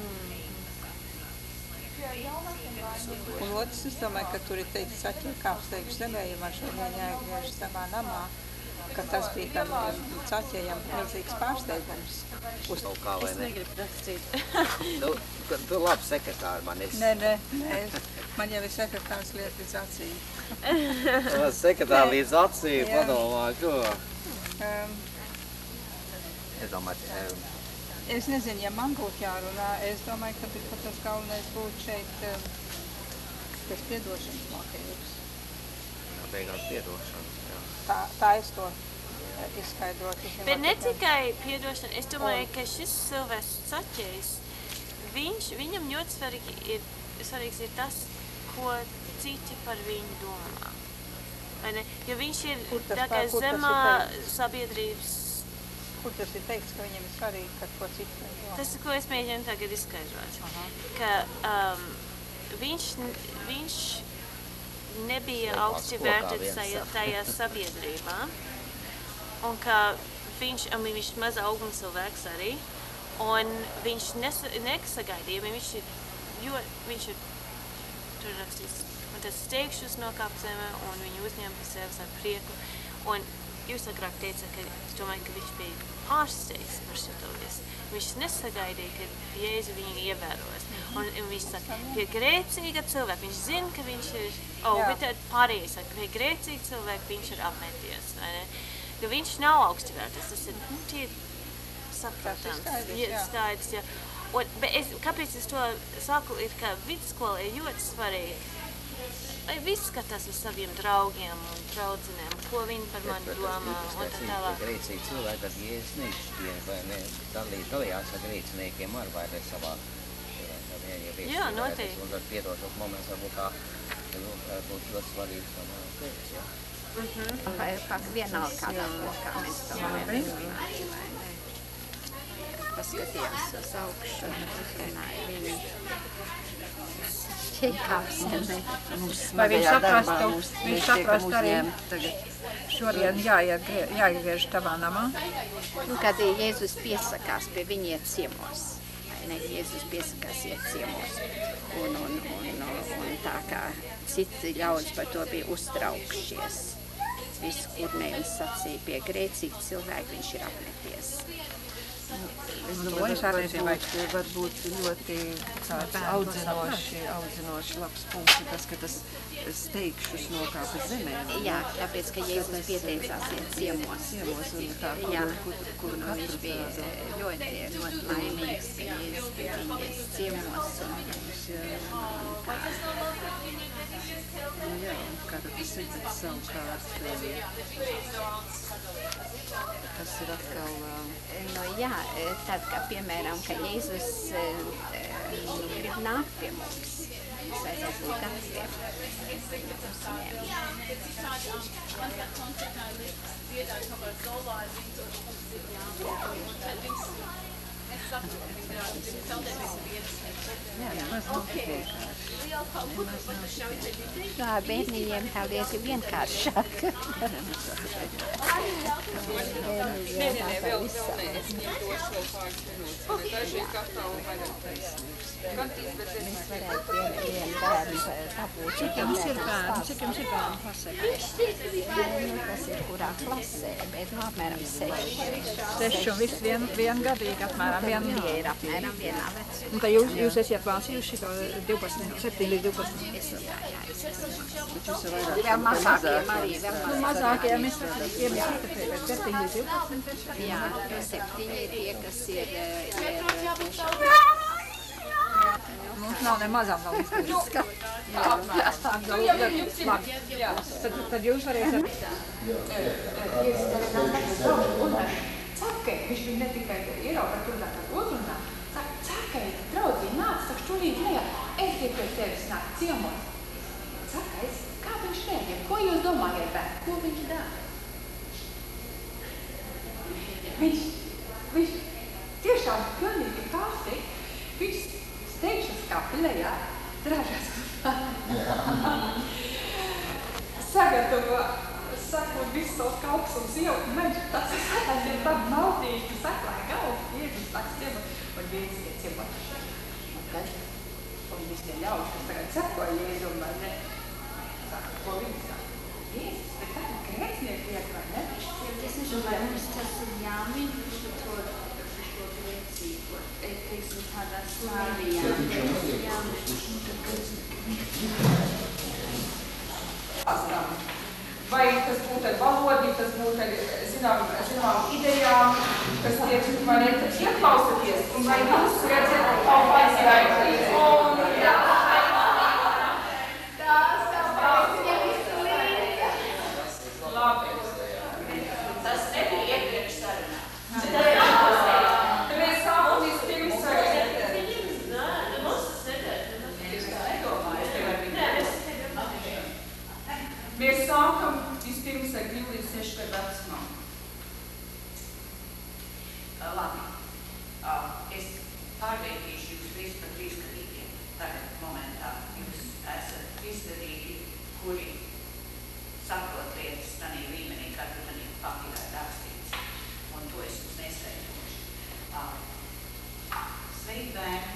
Un otrs, es domāju, ka tur ir teicis, atķer kāpsteigšu zemē, ja man šodien jāiegriež savā namā, ka tas bija tam caķējam milzīgs pārsteigums. Es negribu rakstīt. Tu labi sekretāri man esi. Nē. Man jau ir sekretārs liet līdz acīm. Sekretāri līdz acīm padomā, ko? Es nezinu, ja man būtu jārunā, es domāju, ka tas galvenais būtu šeit tas piedošanas motīvs. Beigās piedošanas, jā. Tā es to izskaidrotu. Bet ne tikai piedošana, es domāju, ka šis cilvēks Saķejs, viņam ļoti svarīgs ir tas, ko citi par viņu domā. Vai ne? Jo viņš ir tā kā zemā sabiedrības. Kur tas ir teikts, ka viņam ir svarīgi, ka ko citi par viņu domā? Tas, ko es mēģinu tagad izskaidrot. Ka viņš nebija augsti vērtēts tajā sabiedrībā. Un ka viņš maz auguma cilvēks arī. Un viņš nesagaidīja, viņš ir tur rakstīts, un tas steigšus nokāpt zemē, un viņu uzņem pie sevis ar prieku. Un jūs agrāk teicat, ka es domāju, ka viņš bija pārsteigts par šo visu. Viņš nesagaidīja, ka Jēzu viņu ievēros. Un viņš saka, pie grēcīga cilvēka, viņš zina, ka viņš ir, bet pārējie saka, pie grēcīga cilvēka viņš ir apmeties, vai ne? Ka viņš nav augsti vērtēts, tas ir, saprotams, skaidrs, jā. Bet kāpēc es to saku, ir, ka vidusskola ir ļoti svarīga. Lai viss skatās uz saviem draugiem un draudzenēm, ko viņi par mani domā un tā tālāk. Grēcīgi cilvēki, tad Jēzus neizšķiet, vai ne, dalījās ar grēciniekiem ar vai ne savā. Jā, noteikti. Un tad piedošos moments varbūt tā, būtu ļoti svarīgs, jā. Vienalga kādā lokā mēs to varam. Paskatījās uz augšu un uzrunāja viņu. Vai viņš saprast arī šodien jāiegriež tavā namā? Kad Jēzus piesakās pie viņa iet ciemos. Jēzus piesakās iet ciemos. Un tā kā citi ļaudis par to bija uztraukšies. Visu, kur nevis sacīja pie grēcīgi cilvēki, viņš ir apmeties. Es domāju, varbūt ļoti audzinoši labs punkts ir tas, ka tas steigšus nokāpa zemē. Jā, tāpēc, ka Jēzus pieteicās iet ciemos. Kur viņš bija ļoti laimīgs, ka Jēzus bija viņas ciemos. Kā tad tas ir savukārt, tas ir atkal... Jā, tad, kā piemēram, ka Jēzus grib nākt pie mums. Mums vajadzētu būt gataviem. Jā, bērniņiem tā lieta vienkāršāk. Cik jums ir bērni klasē? Tas ir kurā klasē, bet apmēram 6. 6 un viss viengadīgi apmēram vienā. Tie ir apmēram vienā vecumā. Un tad jūs esiet mācījuši šo 7 līdz 12? Es esmu, jā. Vēl mazākiem arī. Mazākiem es saprotu, 7 līdz 12. Jā, 7 ir tie, kas ir... Mums nav ne mazām nav izpildīts. Tad jūs varēsiet... Cakai, viņš bija ne tikai Eiropā, kur tā kā uzrunā. Cakai, draudzī, nāc, tak šķulīt lejā. Es gribu pēc tevis nākt ciemos. Cakais, kā viņš reaģē? Ko jūs domājat, bērni? Ko viņš dara? Viņš tiešām pilnīgi pārsteigts. Viņš steigšas kāpj lejā, dražās uz sagatavo, sakot visu savus kauksumus ieaukt, menš, tas ir tāda maldīgi, ka saklāja galvu, Jēzus tāds ciemos, un Jēzus iet ciemos. Un tad, un visi tie ļaudži, kas tagad sekoja Jēzum, vai ne? Saka, ko viņi saka? Jēzus, bet tāda grēcinieki liek, vai ne? Es nezinu, vai mums tas ir jāmin par to grēcīgo, teiksim, tādā slāvijā. zināmām idejām, kas tiek, vai ne, tad ieklausaties, un vai jūs redzat kaut kāds vērtības. Labi. Tas nebija iepriekš sarunā. Tad mēs sākam vispirms Mēs sākam vispirms ar 2 līdz 6 gadu vecumā. Labi. Es pārveikīšu jūs visu par 3 gadīgiem. Tagad momentā jūs esat 3 gadīgi, kuri saprot lietas tādā līmenī, kā tur tādā papīrā rakstīts. Un to es jums neskaidrošu. Sveiki, bērni!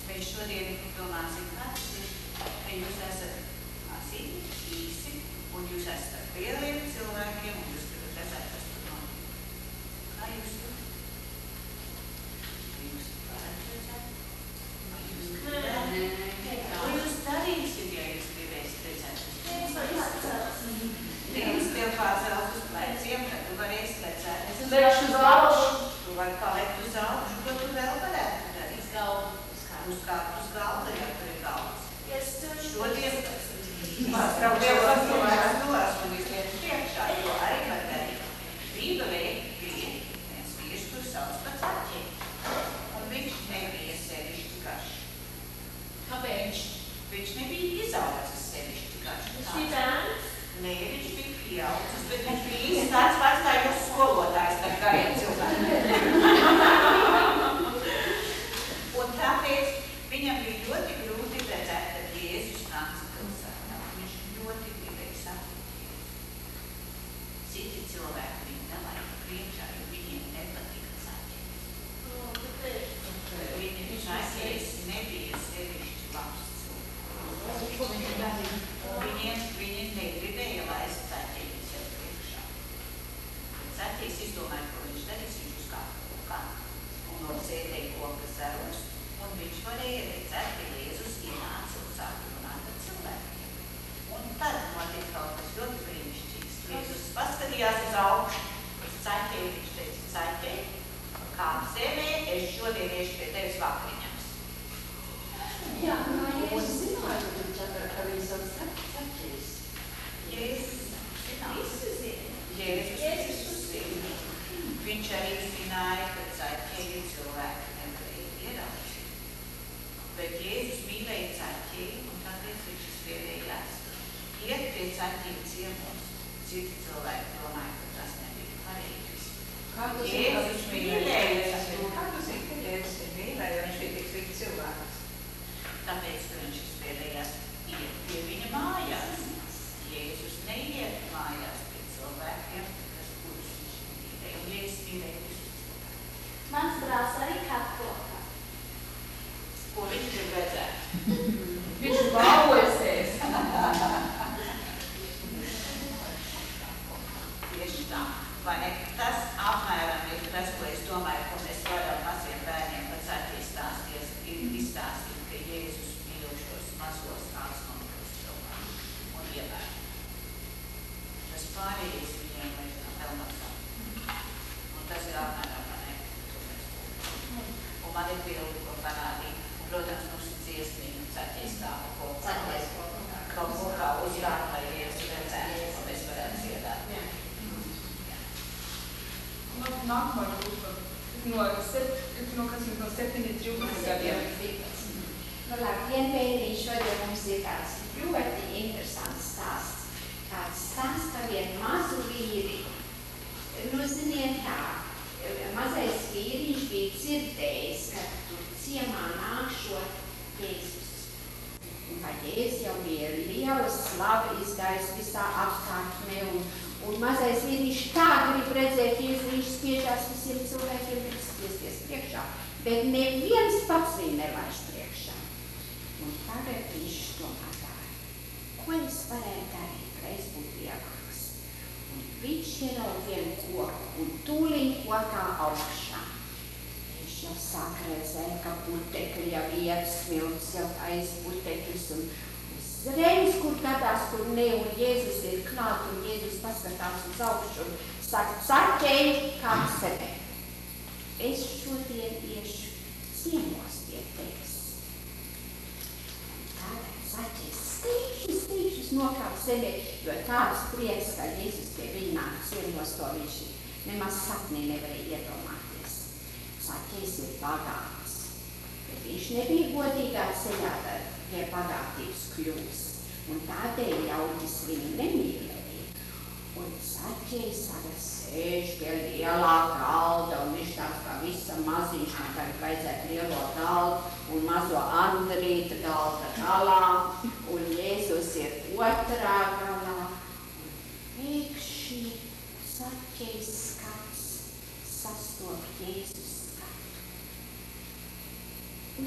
Mēs šodien domāsim veci, ka jūs esat masīvi, īsi, un jūs esat ar lieliem cilvēkiem, un jūs gribat redzēt, kas tur notiek. Kā jūs tur? Vai jūs varat redzēt? Vai jūs gribat? Ko jūs darīsiet, ja jūs gribēsiet redzēt? Dievs tev pārcels uz pleciem, ka tu varēsi redzēt. Es lēšu uz augšu. Tu vari kalēt uz augšu, ko tu vēl varētu darīt? Uzkāpt uz galda, ja tur ir galds. Šodien pārstraudies cilvēks un izliet priekšā, jo arī var darīt. Bībelē bija viens vīrs, kur sauc par Zaķeju. Un viņš nebija sevišķi garš. Kāpēc? Viņš nebija izaudzis sevišķi garš. Viņš bija bērns? Nē, viņš bija pieaudzis, bet viņš bija īsti tāds pats kā jūsu skolotājs par gariem cilvēkiem. Un tāpēc viņam bija ļoti grūti redzēt, kad Jēzus nāca pilsētā. Viņš ļoti gribēja satikties. Citi cilvēki viņu nelaika priekšā, jo viņiem nepatika Zaķejs. Zaķejs nebija sevišķi labs cilvēks. Viņi negribēja laist Zaķeju sev priekšā. Zaķejs izdomāja, ko viņš darīs, viņš uzkāpa kokā un nosēdēja koka zarus. Un viņš varēja redzēt, ka Jēzus ienāca un sāka runāt ar cilvēkiem. Un tad notiek kaut kas ļoti brīnišķīgs. Jēzus paskatījās uz augšu, uz Zaķeju, viņš teica, Zaķeju, kāp zemē, es šodien iešu pie tevis vakariņās. Jā, Jēzus zināja, ka viņš arī sauc Zaķejs. Jēzus zina. Viņš arī zināja, ka Zaķeju cilvēki ieraudzīt. Bet Jēzus mīlēja Zaķeju, un tāpēc viņš izvēlējās iet pie Zaķeja ciemos. Citi cilvēki domāja, ka tas nebija pareizi. Jēzus mīlēja Zaķeju. Kā tu zini, ka Jēzus ir mīlēja, jo viņš bija tik slikts cilvēks? Tāpēc, ka viņš izvēlējās iet pie viņa mājās. Jēzus neiet mājās pie cilvēkiem, kurus viņš mīlēja. Un Jēzus mīlēja visus cilvēkus. Mans brālis arī kāp kokā. Ko viņš grib redzēt? Viņš bālosies. Tieši tā. Vai ne? Tas apmēram ir tas, ko es domāju, ko mēs varam maziem bērniem pats izstāstīt, ka Jēzus mīl šos mazos atsmumtos cilvēkus un ievēr. Tas pārējais viņiem vēl mazāk. Un tas ir apmēram un man ir bildi, ko parādīt. Un, protams, mums ir dziesmīgi un Zaķejs kāpa kokā. Kaut ko kā uzrāt, lai Jēzus redzētu, ko mēs varētu dziedāt. Nākamā grupa no 7 līdz 12 gadiem. Nu, labi, vienmērīgi šodien mums ir tāds ļoti interesants stāsts. Tāds stāsts par vienu mazu vīri. Nu, ziniet tā, mazais vīriņš bija dzirdējis, ka tur ciemā nākšot Jēzus. Un kā Jēzus jau bija liela slava izdarījis visā apkārtnē, un mazais vīriņš tā grib redzēt Jēzu, viņš spiežās visiem cilvēkiem, grib spiesties priekšā, bet neviens pats viņu nelaiž priekšā. Un tagad viņš domā tā, ko es varētu darīt, ka es būtu vieglāks. Un viņš ieraud vienu koku un tūliņ kokā augšā. Viņš jau sāk redzēt, ka putekļi jau iet, smilts jau aizputekļus un uzreiz, kur gadās, kur ne, un Jēzus ir klāt, un Jēzus paskatās uz augšu un Saka, Zaķei kapselē. Es šodien iešu ciemos pie tevis. Tagad Zaķejs steigšus nokāp zemē, jo tāds prieks, ka Jēzus pie viņa nāk ciemos, to viņš nemaz sapnī nevarēja iedomāties. Zaķejs ir bagāts, bet viņš nebija godīgā ceļā pie bagātības kļūs, un tādēļ ļaudis viņu nemīlēja. Un Zaķejs arī sēž pie lielā galda, un viņš tāds kā visam maziņš, man tagad vajadzētu lielo galdu un mazo Andrīta galda galā, un Jēzus ir otrā galā. Pēkšņi Zaķejs skats sastop Jēzus skatu.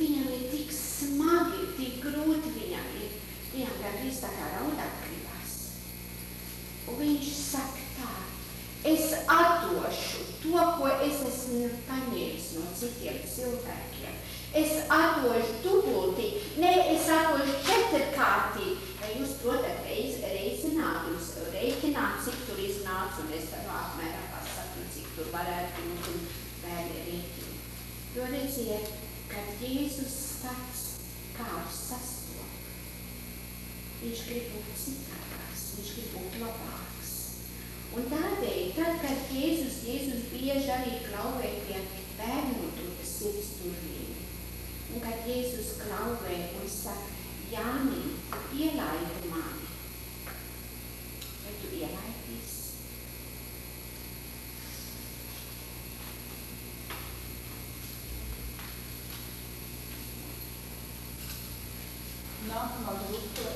Viņam ir tik smagi, tik grūti viņam ir, gandrīz tā kā raudāt gribas. Un viņš saka tā, es atdošu to, ko es esmu paņēmis no citiem cilvēkiem. Es atdošu dubultī, ne, es atdošu četrkārtī. Vai jūs protat reizināt, jūs reiķināt, cik tur iznāc, un es varu apmērā pasaku, cik tur varētu būt un bērni reiķini. Jo redziet, kad Jēzus skats kārs sastop, viņš grib būt citākās, viņš grib būt labāks. Un tādēļ, tad, kad Jēzus bieži arī klauvē pie bērnu sirds durvīm, un kad Jēzus klauvē un saka, Jāni, ielaidi mani, vai tu ielaidīsi? Nākamā grupa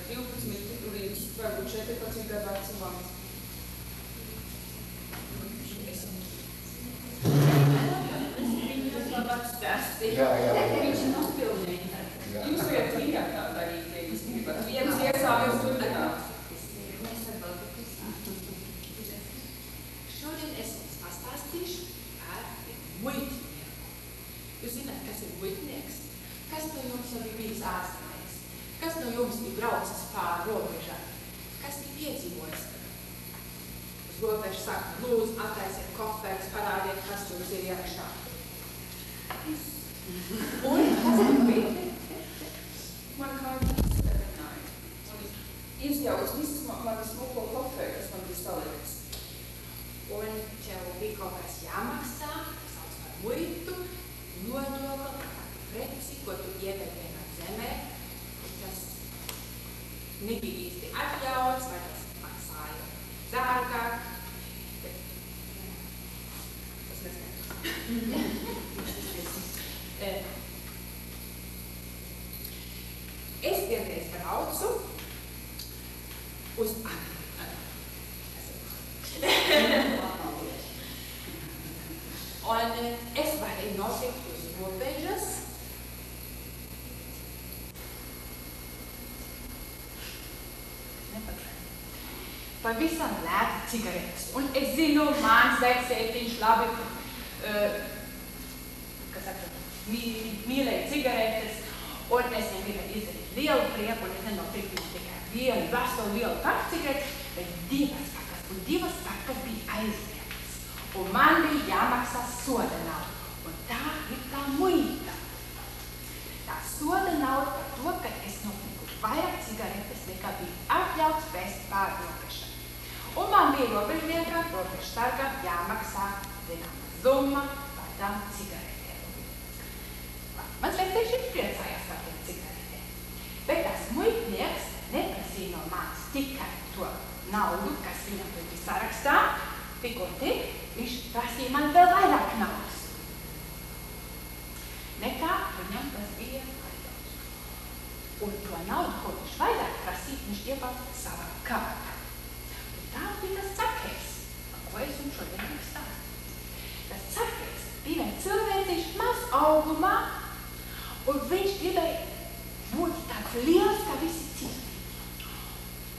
12 līdz varbūt 14 gadu vecumam. Jā. Viņš ir uzpilnīgi. Jūs varat mīļāk tā darīt, ja jūs gribat. Viens iesājas turpināt. Šodien es jums pastāstīšu par muitnieku. Jūs zināt, kas ir muitnieks? Kas no jums jau ir bijis ārzemēs? Kas no jums ir braucis pāri robežām? Kas ir piedzīvojis? Uz robežu saka, lūdzu, attaisiet koferus, parādiet, kas jums ir iekšā. Un kas tur bija? Man kāda izskatināja. Un izjauks visu manu smuko koferi, kas man bija salikts. Un tev bija kaut kas jāmaksā, kas sauc par muitu, nodokli, preci, ko tu iedari vienā zemē. Tas nebija īsti atļauts, vai tas maksāja dārgāk. Tas nezinu. Es vienreiz braucu uz un es varēju nopirkt uz robežas pavisam lētu cigaretes. Un es zinu, mans vecētiņš labi, mīlēja cigaretes, un es viņam gribēju izdarīt lielu prieku, un es nenopirku tikai vienu veselu lielu paku cigaretes, bet divas pakas bija aizliegtas. Un man bija jāmaksā soda nauda, un tā ir tā muita. Tā soda nauda par to, ka es nopirku vairāk cigaretes, nekā bija atļauts vest pāri robežai. Un man bija robežniekam, robežsargam jāmaksā zināma summa par tām cigaretēm. Mans vecētiņš priecājās par tiem cigaretēm, bet tas muitnieks neprasīja no manis tikai to naudu, kas viņam tur bija sarakstā, tikko tik, viņš prasīja man vēl vairāk naudas. Nekā viņam tas bija atļauts. Un to naudu, ko viņš vairāk prasīja, viņš iebalta savā kabatā. Un tā bija tas Zaķejs, par ko es jums šodien gribu stāstīt. Tas Zaķejs bija viens cilvēciņš maz augumā, un viņš gribēja būt tāds liels, kā visi citi.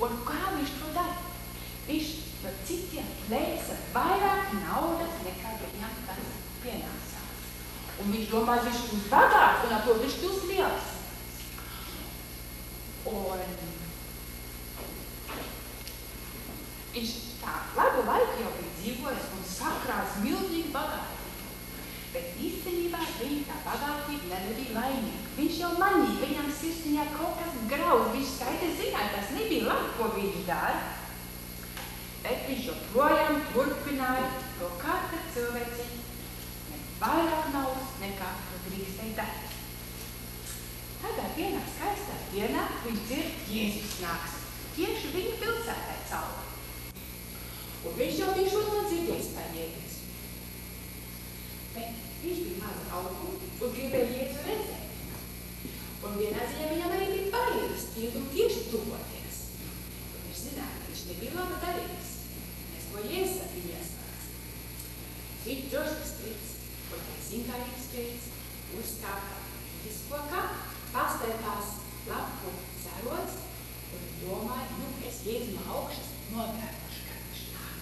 Un kā viņš to dara? Viņš no citiem plēsa vairāk naudas, nekā viņam tas pienācās. Un viņš domā, viņš būs bagāts, un ar to viņš būs liels. Un viņš tā labu laiku jau bija īstenībā viņa tā bagātība nebija laimīga. Viņš jau manīja, viņam sirsniņā kaut kas grauz, viņš skaidri zināja, tas nebija labi, ko viņš dara. Bet viņš joprojām turpināja to katra cilvēciņu vairāk naudas nekā to drīkstēja darīt. Tagad vienā skaistā dienā viņš dzird Jēzus nāks. Tieši viņa pilsētai cauri. Un viņš jau bija šo to dzirdējis par Jēzus. Bet viņš bija maza auguma un gribēja Jēzu redzēt. Un vienā ziņā viņam arī bija bailes Jēzum tieši tuvoties. Un viņš zināja, ka viņš nebija labi darījis. Nes ko Jēzus ar viņu iestāks. Viņš drošības strīds un arī zinkārības strīds uzkāpa viskokā, pastētās lapu zarots un domāja, es Jēzu no augšas novērtošu, kad viņš nāk.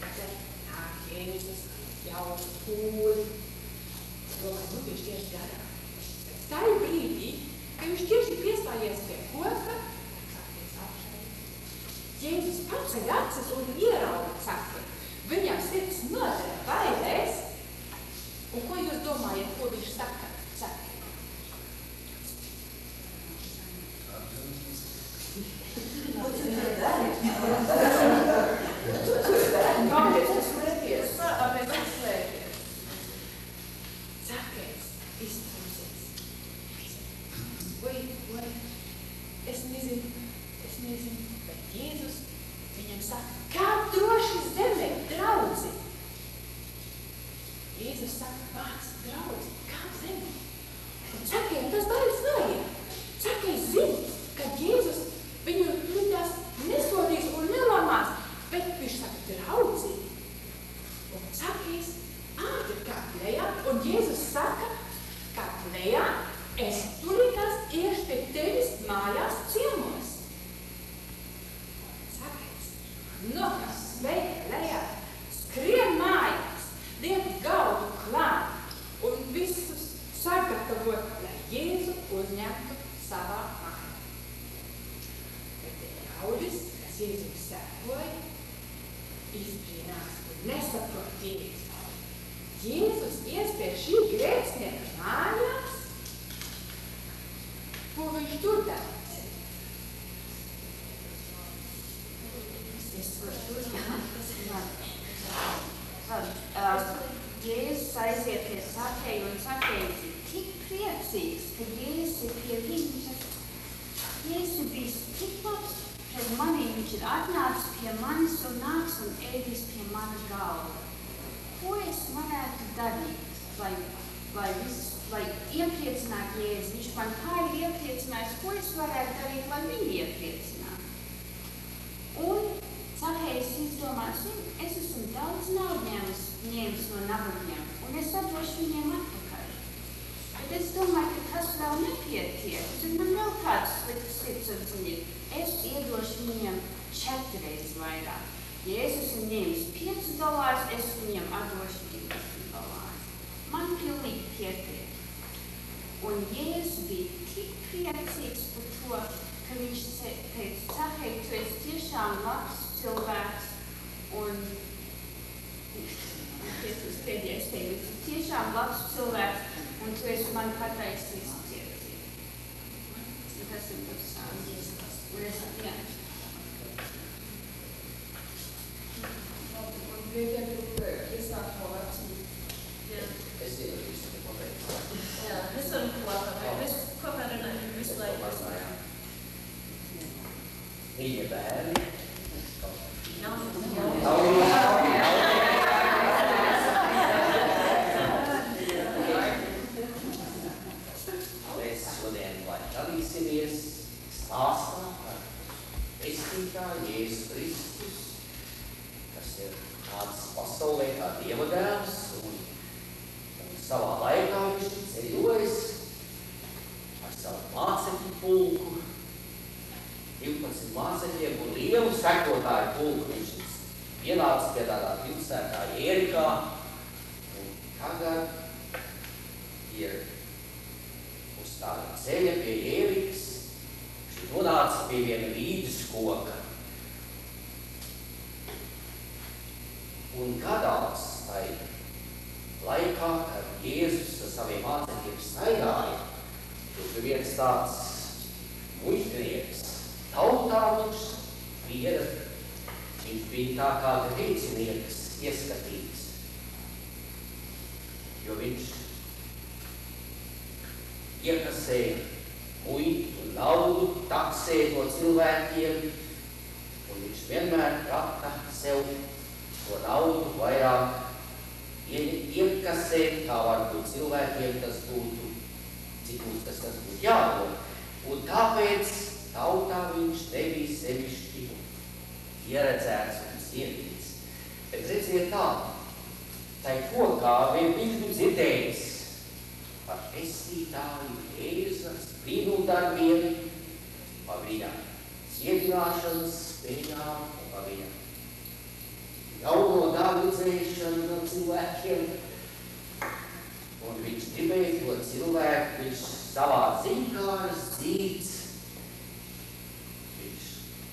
Kad nāk Jēzus, jauns kūri, domāju, viņš tieši garā. Bet tā ir brīdī, ka viņš tieši piestājies pie koka, sākties apšai. Jēzus paceļ acis un ierauga saka, viņam sirds nodara bailēs. Un ko jūs domājat, ko viņš saka? Kāpēc tu slēpies? Kāpēc tu slēpies? Zakēs iztrūsies. Vai, es nezinu, bet Jēzus viņam saka, kā droši zemē, draudzi? Jēzus saka, vārds draudzi, kā zemē? Un Zakēs tas bailes neiet. Zakēs zina, ka Jēzus viņu tās nesodīs un nelamās, bet viņš saka draudzi. Un Zakēs ātri kāp lejā, un Jēzus saka, kāp lejā, es turīgās iešu pie tevis mājās ciemos. Zakēs nokas sveika lejā, skrien mājās, liek galvu klāt un visus sagatavot, lai Jēzu uzņemtu savā mājā. Bet ļaudis, kas Jēzum sekoja, izbrīnās un nesaprot Jēzu. Jēzus ies pie šī grēcinieka mājās, ko viņš tur darīs. Es varu Jēzus aiziet pie Zakēja un Zakējs ir tik priecīgs, ka Jēzus ir pie viņas. Jēzus ir bijis tik labs pret manī, viņš ir atnācis pie manis un nāks un ēdis pie mana galva. Ko es varētu darīt, lai iepriecinātu Jēzu? Viņš man kā ir iepriecinājis, ko es varētu darīt, lai viņu iepriecinātu? Un Zakējs izdomās, es esmu daudz naudu ņēmis no nabagiem, un es atdošu viņiem atpakaļ. Bet es domāju, ka tas vēl nepietiek, un man vēl kāds slikts sirdsapziņa. Es iedošu viņiem 4 reizes vairāk. Ja es esmu ņēmis $5, es viņiem atdošu $20. Man pilnīgi pietiek. Un Jēzus bija tik priecīgs par to, ka viņš teica, Zakēj, tu esi tiešām labs cilvēks, un pēdējais teica, tiešām labs cilvēks, un tu esi man pataisījis cietīgi. Tas ir tas sāns. Un es atjāņu. Un vietiem tur iesāk no vecību. Es iedomāju, ka pateicu. Jā, mēs varam kopā, mēs kopā runājam visu laiku. Viņa bērni. Mēs šodien dalīsimies stāstā par pestītāju Jēzus Kristus, kas ir nācis pasaulē kā Dieva dēls, un savā laikā viņš ir ceļojis ar savu mācekļu pulku, 12 mācekļiem un lielu sekotāju pulku. Viņš ienāca pie tādā pilsētā Jērikā, un tagad ir uz tāda ceļa pie Jērikas. Viņš nonāca pie viena vīdes koka. Un gadās tai laikā, kad Jēzus ar saviem mācekļiem staigāja, tur bija viens tāds muļķinieks. Tautā viņš bija tā kā grēcinieks ieskatīts, jo viņš iekasēja muitu un naudu, taksēja to cilvēkiem, un viņš vienmēr prata sev to naudu vairāk iekasēt, kā varbūt cilvēkiem tas būtu, cik mums tas būtu jādod. Un tāpēc tautā viņš nebija sevišķi ieredzēts un cienīts. Bet redziet tā, tai kokā viņš bija dzirdējis par pestītāju Jēzus brīnumdarbiem, par viņa dziedināšanas spējām un par viņa jauno dāvizēšanu no cilvēkiem. Un viņš gribēja to cilvēku, viņš savā zīkāras dzīts, viņš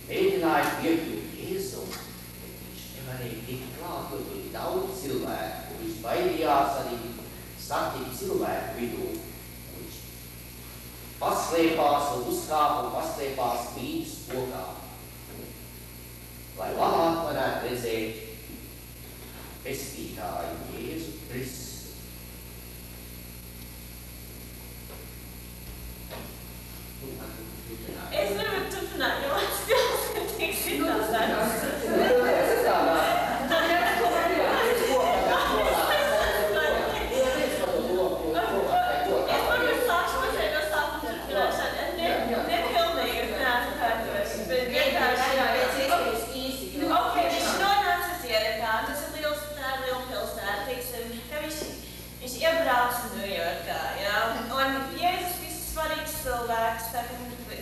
mēģināja piekļūt Jēzu, bet viņš nevarēja tikt klāt, jo bija daudz cilvēku, un viņš baidījās arī satikt cilvēku vidū. Viņš paslēpās un uzkāpa un paslēpās mītus kokā, lai labāk varētu redzēt pestītāju Jēzu Kristu. Es nevaru turpināt, jo man stils, ka tiek sitās.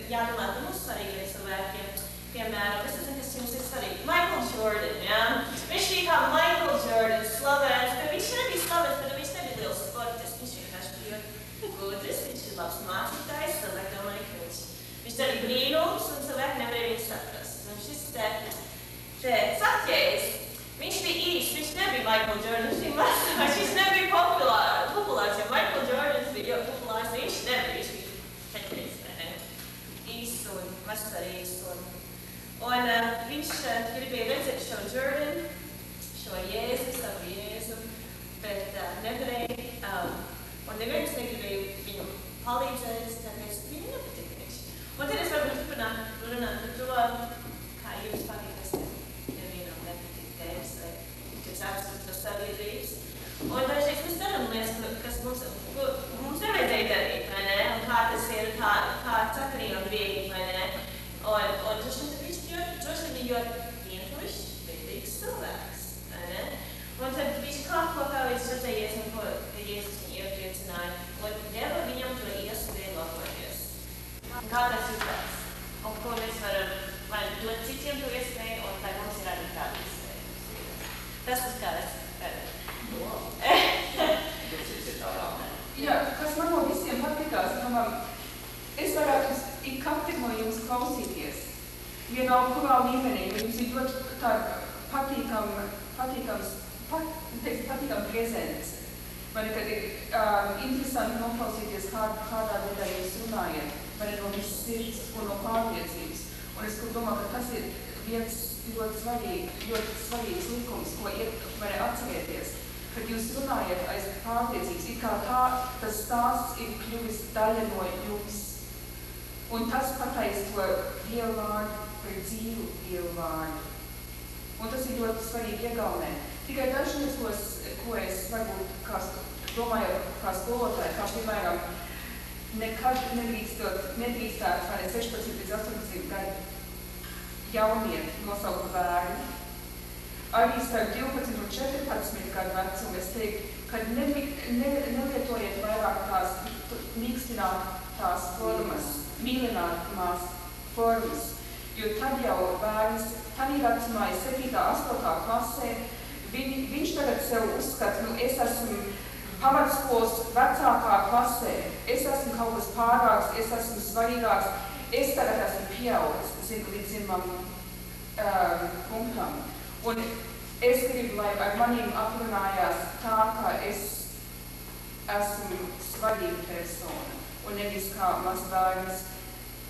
Jādomā par mūsu svarīgiem cilvēkiem. Piemēram, es zinu, kas jums ir svarīgi. Michael Jordan, jā? Viņš bija kā Michael Jordan, slavēts, bet viņš nebija slavēts, bet viņš nebija liels sportists. Viņš vienkārši bija gudrs, viņš ir labs mācītājs, cilvēki domāja, ka viņš darīja brīnums un cilvēki nevarēja viņu saprast. Un šis te saķējs, viņš bija īsts, viņš nebija Michael Jordan, viņš bija mazs, viņš nebija populārs, jo Michael Jordan bija populārs, viņš nebija, viņš bija fetris. Un mazsvarīgs. Un viņš gribēja redzēt šo Jordan, šo Jēzu, savu Jēzu, bet nevarēja. Un neviens negribēja viņu palīdzēt, tāpēc viņu nepatika viņš. Un tad es varbūt turpināt runāt par to, kā jums patīk, nevienam nepatīk tēmas vai kas atskats no sabiedrības. Un dažreiz mēs darām lietas, kas mums nevajadzēja darīt, vai ne? Un kā tas ir, kā sakarīgi un viegli, vai ne? Un viņš droši bija ļoti vientuļš, bēdīgs cilvēks, vai ne? Un tad viņš kāp kokā līdz redzējies, ka Jēzus viņu iepriecināja, un deva viņam to iespēju laboties. Kā tas jutās? Un ko mēs varam vai dot citiem to iespēju, un vai mums ir arī tāda iespēja. Tas ir kā es Jā, kas man no visiem patikās, es varētu ik katru no jums klausīties. Vienalga, kurā līmenī, jo jums ir ļoti tāda patīkama prezence. Man ir interesanti noklausīties, kādā veidā jūs runājat, man ir no visas sirds un no pārliecības. Un es domāju, ka tas ir viens ļoti svarīgs likums, ko var atcerēties. Kad jūs runājat aiz pārliecības, it kā tas stāsts ir kļuvis daļa no jums. Un tas pateic to Dievu vārdu par dzīvu Dievu vārdu. Un tas ir ļoti svarīgi iegaumēt. Tikai dažas lietas, ko es varbūt domāju kā skolotāji, kā piemēram, nekad nedrīkstētu 16 līdz 18 gadu jaunieti nosaukt bērnu. Arī starp 12 un 14 gadu vecumu es teiktu, ka nelietojiet vairāk tās mīkstinātās formas, mīlinātās formas, jo tad jau bērns, tādā vecumā, 7. 8. klasē, viņš tagad sev uzskata, es esmu pamatskolas vecākā klasē, es esmu kaut kas pārāks, es esmu svarīgāks, es tagad esmu pieaudzis, līdz zināmam punktam. Un Es gribu, lai ar maniem aprunājās tā, ka es esmu svarīga persona un nevis kā mazbērns,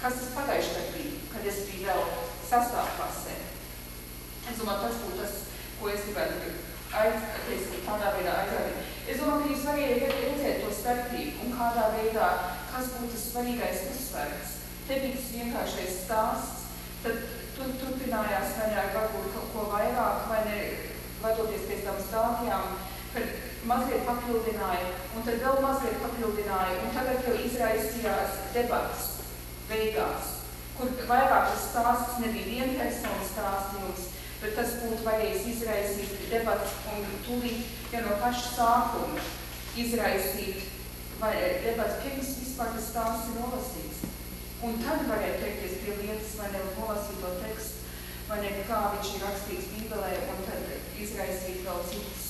kas tas pagājuši tad bija, kad es biju vēl 6. klasē. Es domāju, tas būtu tas, ko es gribētu tādā veidā aizrādīt. Es domāju, ka jūs varēja redzēt to starpību un kādā veidā, kas būtu tas svarīgais uzsvērts. Te bija tas vienkāršais stāsts, tad turpinājās vai ne varbūt kaut ko vairāk, vai ne vadoties pēc tām stāvjām, kad mazliet papildināja, un tad vēl mazliet papildināja, un tagad jau izraisījās debats beigās, kur vairāk tas stāsts nebija vienpersonas stāstījums, bet tas būtu varējis izraisīt debats un tūlīt jau no paša sākuma izraisīt debats pirms vispār tas stāsts ir nolasīts. Un tad varētu teikties pie lietas, vai ne nolasīt to tekstu, vai ne kā viņš ir rakstīts Bībelē, un tad izraisīt vēl citas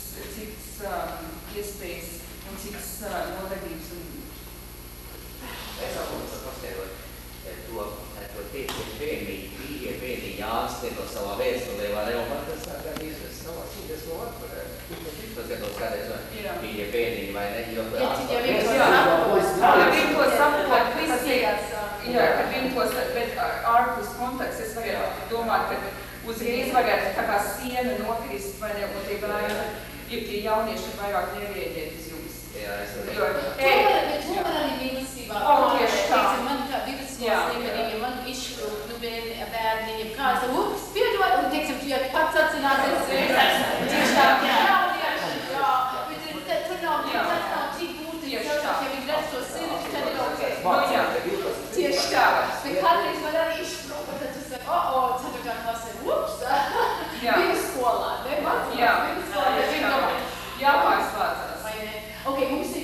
iespējas un citas nodarbības. Es vēlos paskaidrot to tiecības bija bērni jāatstiet no savā vēstulē, vai ne, un man tas tā kā izvest savā sīdes no atvarēt. Tas gados kādreiz bija bērni, vai ne, jo kad viņi tos, bet ārpus konteksts, es varētu domāt, ka uzreiz varētu tā kā siena nokrist, vai ne, un tie bērni, tie jaunieši vairāk nerieģēt uz jums. Jā, es varu. Bet to var arī mīlestībā. Tieši tā. Man kā vidusskolas līmenī, ja man izšķirūt, bērni, kā es ups, piedod, un teiksim, tu jau pats atcinās, tieši tā, bet tur nav tik būtu, ja viņi redz to sirdi, tad ir ok. Tieši tā. Bet kādreiz var arī izšķirūt, tad tu saki, 4. klasē, ups, vidusskolā, ne? Jā, jāpārsvācās. Ok, mums ir